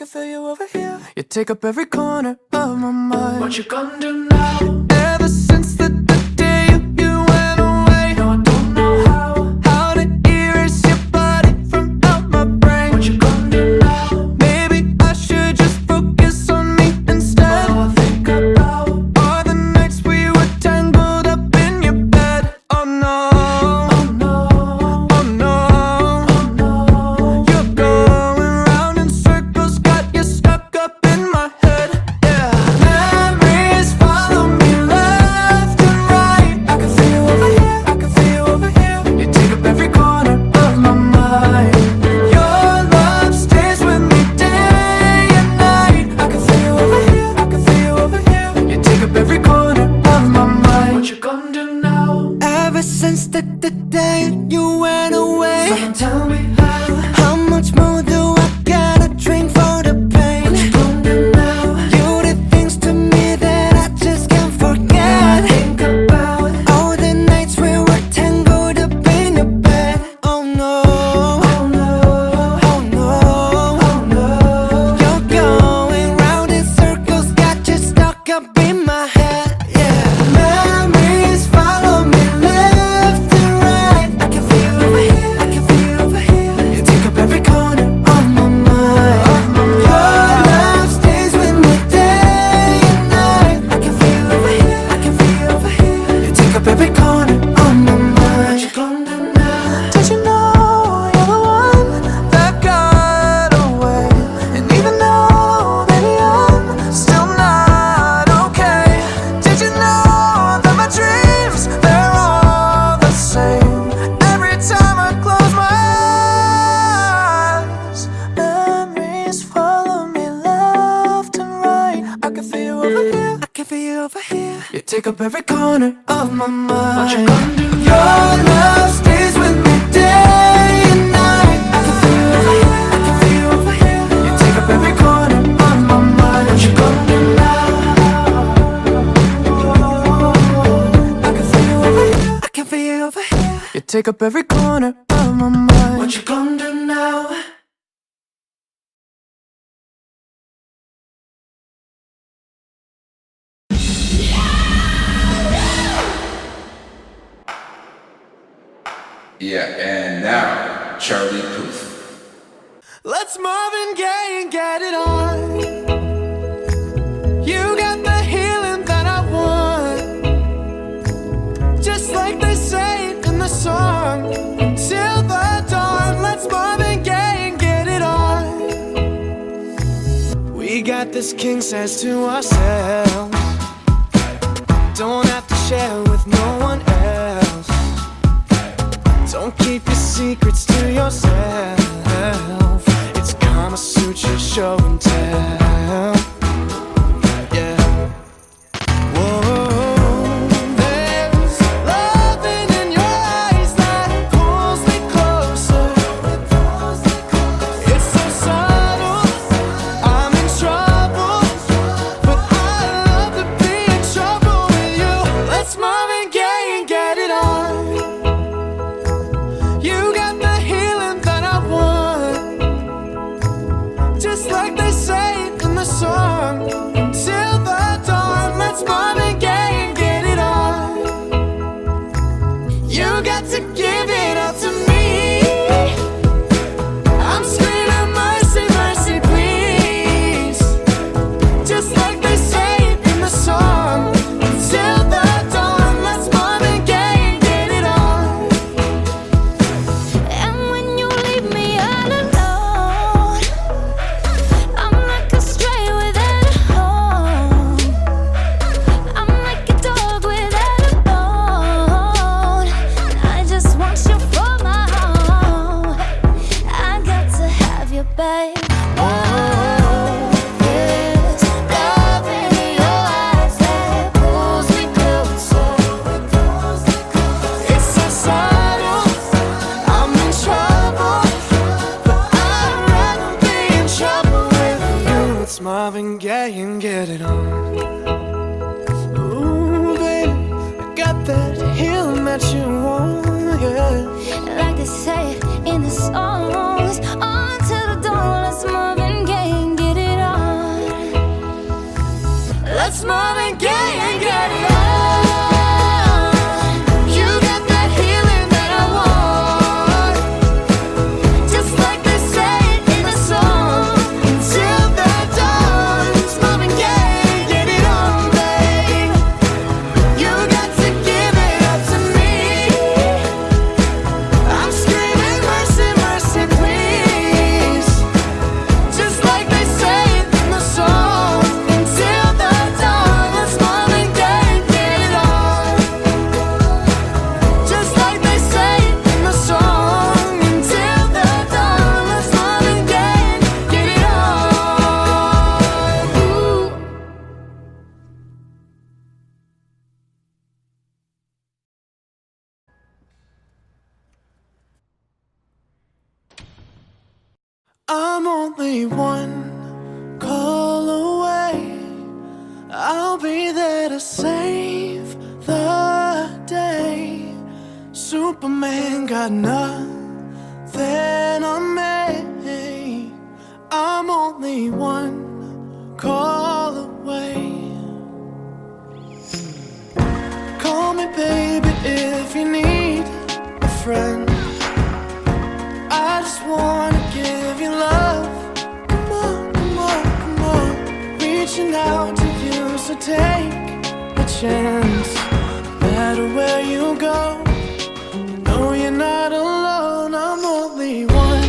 can feel you over here. You take up every corner of my mind. What you gonna do now? Ever since the day you went away, no, I don't know how to erase your body from out my brain. What you gonna do now? Maybe I should just focus on me instead. All I think about are the nights we were tangled up in your bed. Oh no, oh no, oh no, oh no. You're going round in circles, got you stuck up in my head. Yeah, memories follow me left and right. I can feel you over here, I can feel you over here. You take up every corner of my mind. Your love stays with me day and night. I can feel you over here, I can feel you over here. You take up every corner of my mind. What you gonna do now? Ever since the day you went away, someone tell me how much more do I gotta drink for the pain? What you gonna do now? You did things to me that I just can't forget. Think about all the nights we were tangled up in your bed. Oh no, oh no, oh no, oh no. You're going round in circles, got you stuck up in my head. Yeah, memories follow me left and right. I can feel you over here, I can feel you over here. You take up every corner of my mind. Your love stays with me day and night. I can feel you over here, I can feel you over here. You take up every corner of my mind. What you gonna do now? Did you know you're the one that got away? And even though, baby, I'm still not okay. Did you know that my dreams, they're all the same? Every time I close my eyes, memories follow me left and right. I can feel you over here, I can feel you over here. You take up every corner of my mind. What you gonna do? Your love stays with me day and night. I can feel you over here, I can feel you over here. You take up every corner of my mind. What you gonna do now? I can feel you over here, I can feel you over here. You take up every corner of my mind. What you gonna do now? Yeah, and now, Charlie Puth. Let's Marvin Gaye and get it on. You got the healing that I want, just like they say in the song. Till the dawn, let's Marvin Gaye and get it on. We got this king size to ourselves, don't have to share with no one else. Don't keep your secrets to yourself. It's Kama Sutra show and tell. Yeah. Whoa. There's loving in your eyes that pulls me closer. It's so subtle, I'm in trouble, but I love to be in trouble with you. Let's Marvin Gaye and get it on. You got the healing that I want, just like they say in the song. Till the dawn, let's Marvin Gaye and get it on. You got to give it up to me. I'm screaming mercy, mercy, please, just like they say in the song. Till the dawn, let's Marvin Gaye and get it on. And when you leave me all alone, I'm like a stray without a home. I'm like a dog without a bone. I just want you for Marvin Gaye and get it on. You got that healing that I want, just like they say in the song. Until the dawn, it's Marvin Gaye, get it on, babe. You got to give it up to me. I'm screaming mercy, mercy, please, just like they say it in the song. Until the dawn, let's Marvin Gaye, get it on, just like they say it in the song. Until the dawn, let's Marvin Gaye, get it on. Ooh. I'm only one call away. I'll be there to save the day. Superman got nothing on me. I'm only one call away. Call me baby if you need a friend. I just wanna give you love. Come on, come on, come on. Reaching out to you, so take a chance. No matter where you go, you know you're not alone. I'm only one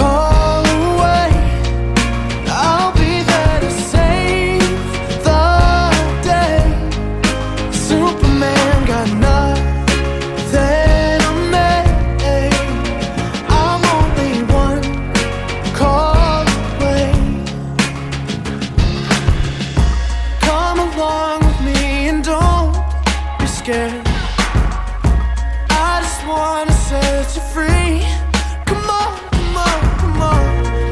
call away. I'll be there to save the day. Superman got nothing on me. I'm only one call away. Come along with me and don't be scared. I just wanna set you free. Come on, come on, come on.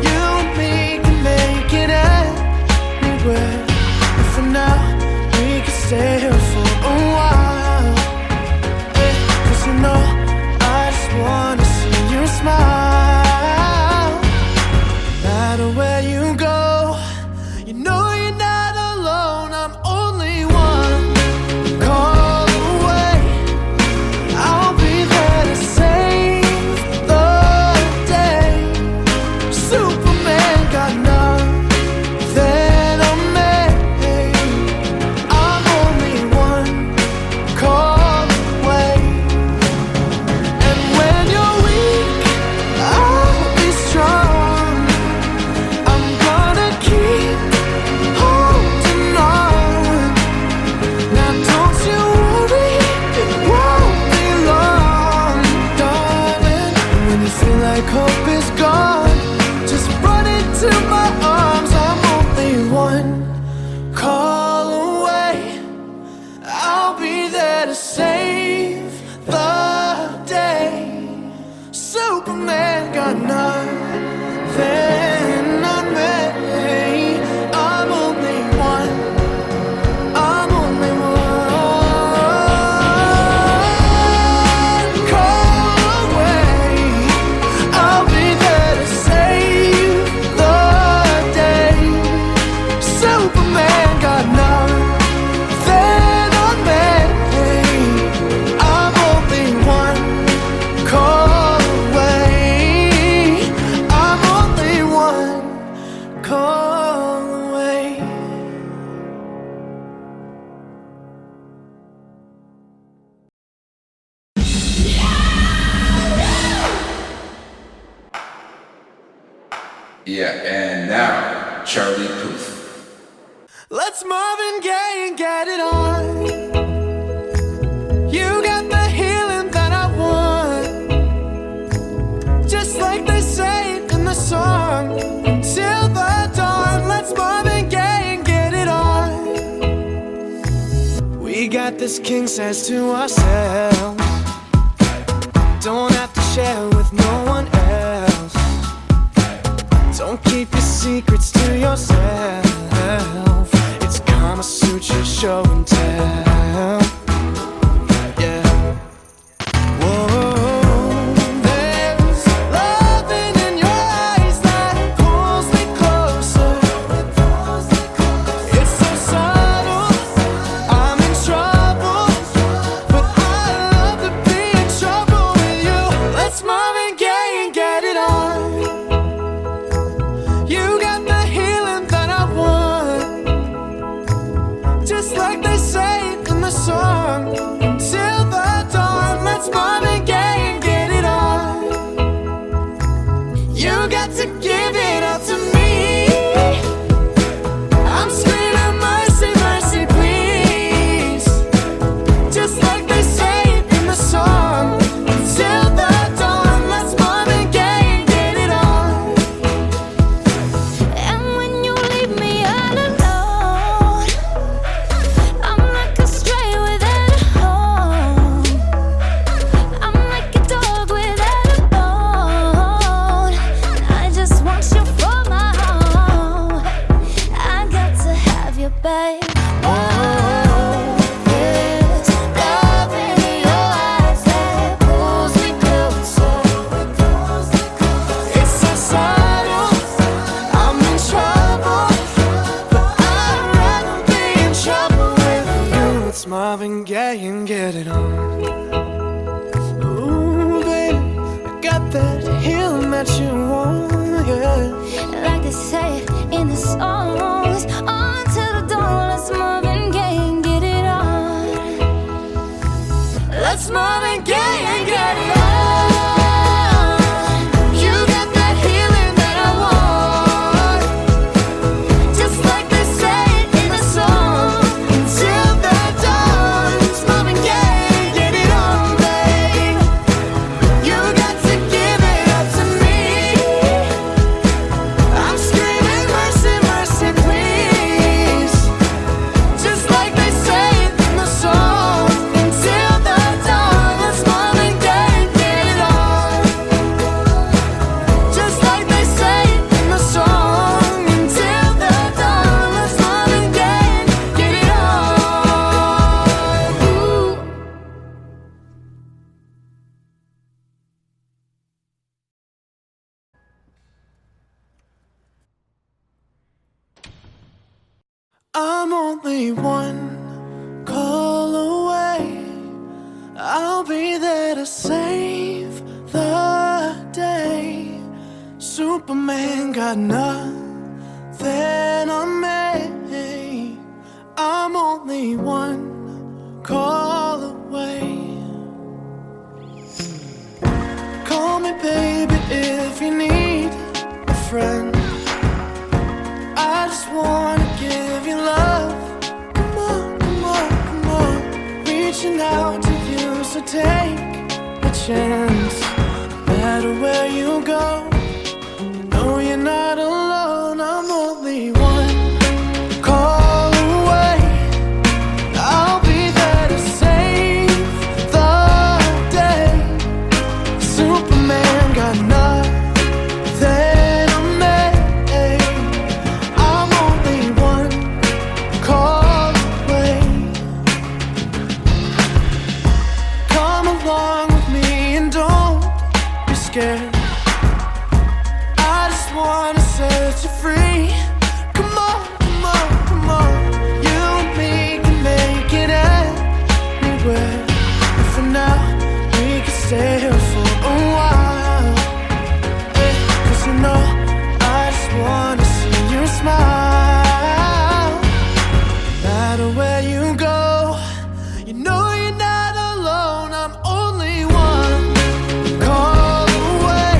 You and me can make it anywhere. And for now, we can stay here for a while. Hey, 'cause you know, I just wanna see you smile. No matter where you go, you know you're not alone. I'm only one call away. I'll be there to save the day. Superman got nothing on me. I'm only one call away. And when you're weak, I'll be strong. I'm gonna keep holding on. Now don't you worry, it won't be long, darling. When you feel like hope is gone, just run into my arms. I'm only one call away. I'll be there to save the day. Superman got nothing on me. I'm only one. I'm only one call away. I'll be there to save the day. Superman got nothing on me. I'm only one call away. I'm only one call away. Yeah, and now, Charlie Puth. Let's Marvin Gaye and get it on. You got the healing that I want, just like they say it in the song. Until the dawn, let's Marvin Gaye and get it on. We got this king size to ourselves. Don't have to share with no one else. Don't keep your secrets to yourself. It's Kama Sutra show and tell. Yeah. Whoa. There's loving in your eyes that pulls me closer. It's so subtle. songs until the dawn. Let's Marvin Gaye and get it on. Let's Marvin Gaye and get it on. You got that healing that I want, just like they say it in the song. Until the dawn, let's Marvin Gaye, get it on, babe. You got to give it up to me. I'm screaming mercy, mercy, please, just like they say it in the song. Until the dawn, let's Marvin Gaye, get it on, just like they say it in the song. Until the dawn, let's Marvin Gaye, get it on. Ooh. I'm only one call away. I'll be there to save the day. Superman got nothing on me. I'm only one call away. Call me baby if you need a friend. I just wanna give you love. Come on, come on, come on. Reaching out to you, so take a chance. No matter where you go, you know you're not alone. I'm only one call away. I'll be there to save the day. Superman got nothing on me. I'm only one call away. Come along with me and don't be scared. I just wanna set you free. Come on, come on, come on. You and me can make it anywhere. And for now, we can stay here for a while. Yeah, 'cause you know, I just wanna see you smile. No matter where you go, you know you're not alone. I'm only one call away.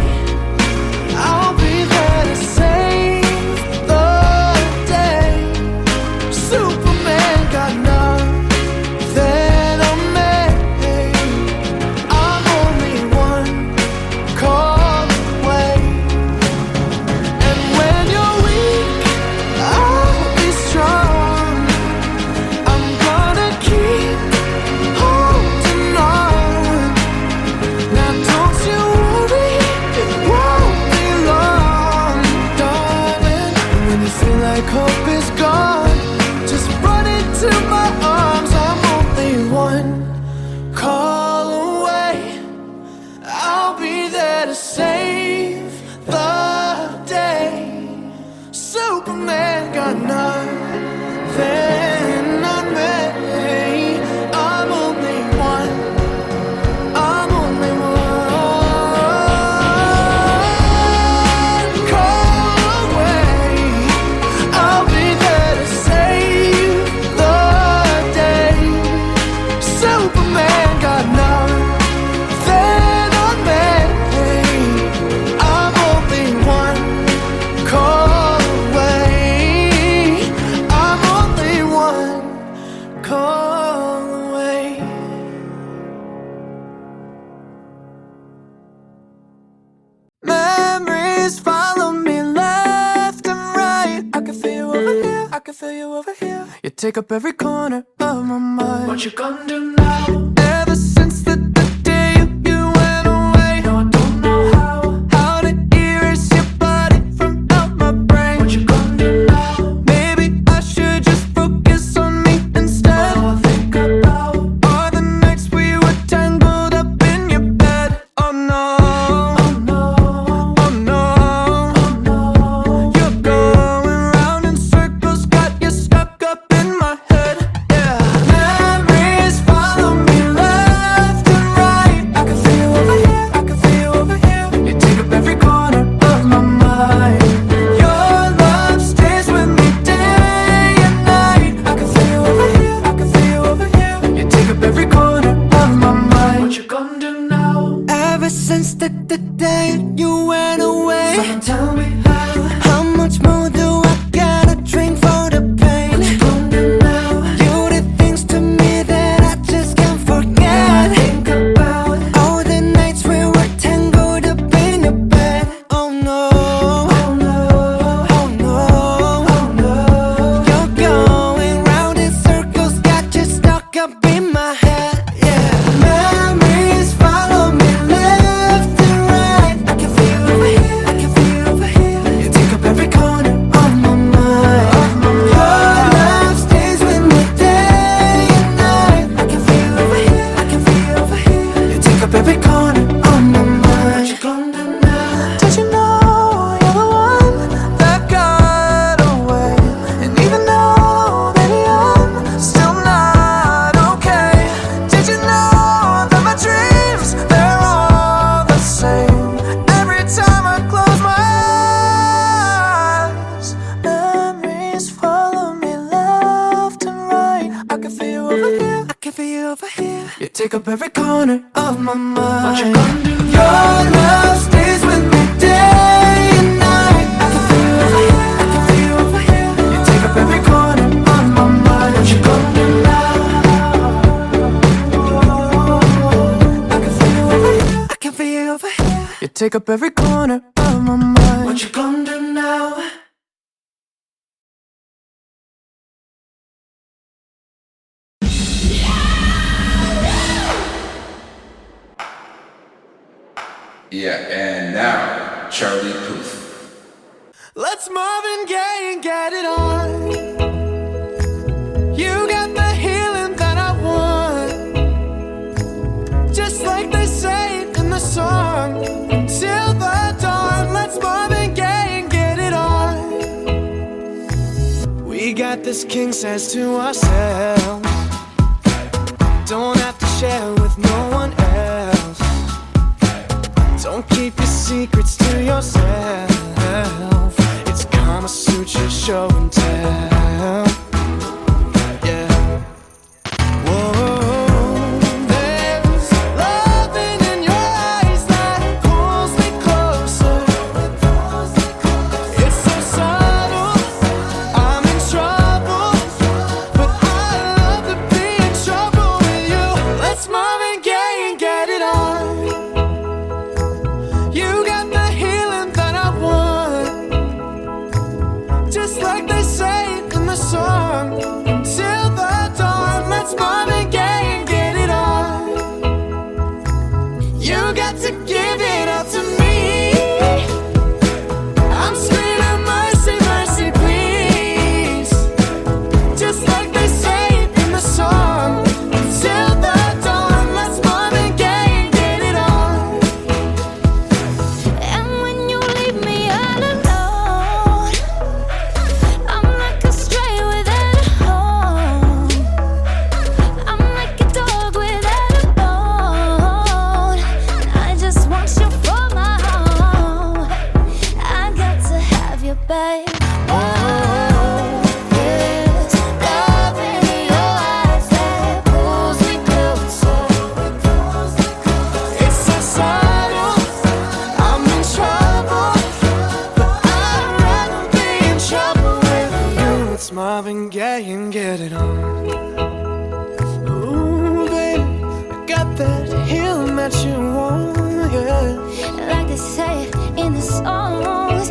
I'll be there to save the day. Superman got nothing on me. I'm only one call away. And when you're weak, I'll be strong. I'm gonna keep holding on. Now don't you worry, it won't be long, darling. When you feel like hope is gone, just run into my arms. I'm only one call away. I'll be there to save the day. Superman got nothing on me. I'm only one. I'm only one call away. I'll be there to save the day. Superman got nothing on me. I'm only one call away. I'm only one call away. Memories follow me left and right. I can feel you over here, I can feel you over here. You take up every corner of my mind. What you gonna do now? Ever since the day you went away, no, I don't know how to erase your body from out my brain. What you gonna do now? Maybe I should just focus on me instead. All I think about are the nights we were tangled up in your bed. Oh no, oh no, oh no, oh no. You're going round in circles, got you stuck up in my head. Yeah, memories follow me. the day you went away. So tell me how much more do I gotta drink for the pain? What you gonna do now? You did things to me that I just can't forget. Think about all the nights we were tangled up in your bed. Oh no, oh no, oh no, oh no. You're going round in circles, got you stuck up in my head. Yeah, memories follow me left and right. I can feel over here, I can feel over here. You take up every corner of my mind. Your love stays with me day and night. I can feel over here, I can feel over here. You take up every corner of my mind. What you gonna do now? Did you know you're the one that got away? And even though, baby, I'm still not okay. Did you know that my dreams, they're all the same? Every time I close my eyes, memories follow me left and right. I can feel over here, I can feel over here. You take up every corner of my mind. What you gonna do? Your love stays with me day and night. I can feel over here, I can feel over here. You take up every corner of my mind. What you gonna do now? I can feel over here, I can feel over here. You take up every corner of my mind. What you gonna do now? Yeah, and now, Charlie Puth. Let's Marvin Gaye and get it on. You got the healing that I want, just like they say in the song. Till the dawn, let's Marvin Gaye and get it on. We got this king size to ourselves, don't have to share with no one else. Don't keep your secrets to yourself. It's Kama Sutra show and tell. Yeah. Whoa, there's loving in your eyes that pulls me closer. It's so subtle, I'm in trouble, but I love to be in trouble with you. Let's Marvin Gaye and get it on. You got the healing that I want, just like they say in the song. Till the dawn, let's Marvin Gaye and get it on. You got to give it up to me. I'm screaming mercy, mercy, please, just like they say in the song. Till the dawn, let's Marvin Gaye and get it on. And when you leave me all alone, I'm like a stray without a home. I'm like a dog without a bone. And I just want you for my own. I got to have you, babe. Oh, there's love in your eyes that pulls me closer. It's so subtle, I'm in trouble, but I'd rather be in trouble with you. It's Marvin Gaye and get it on. Ooh, baby, I got that healing that you want, yeah. Like they say in the songs.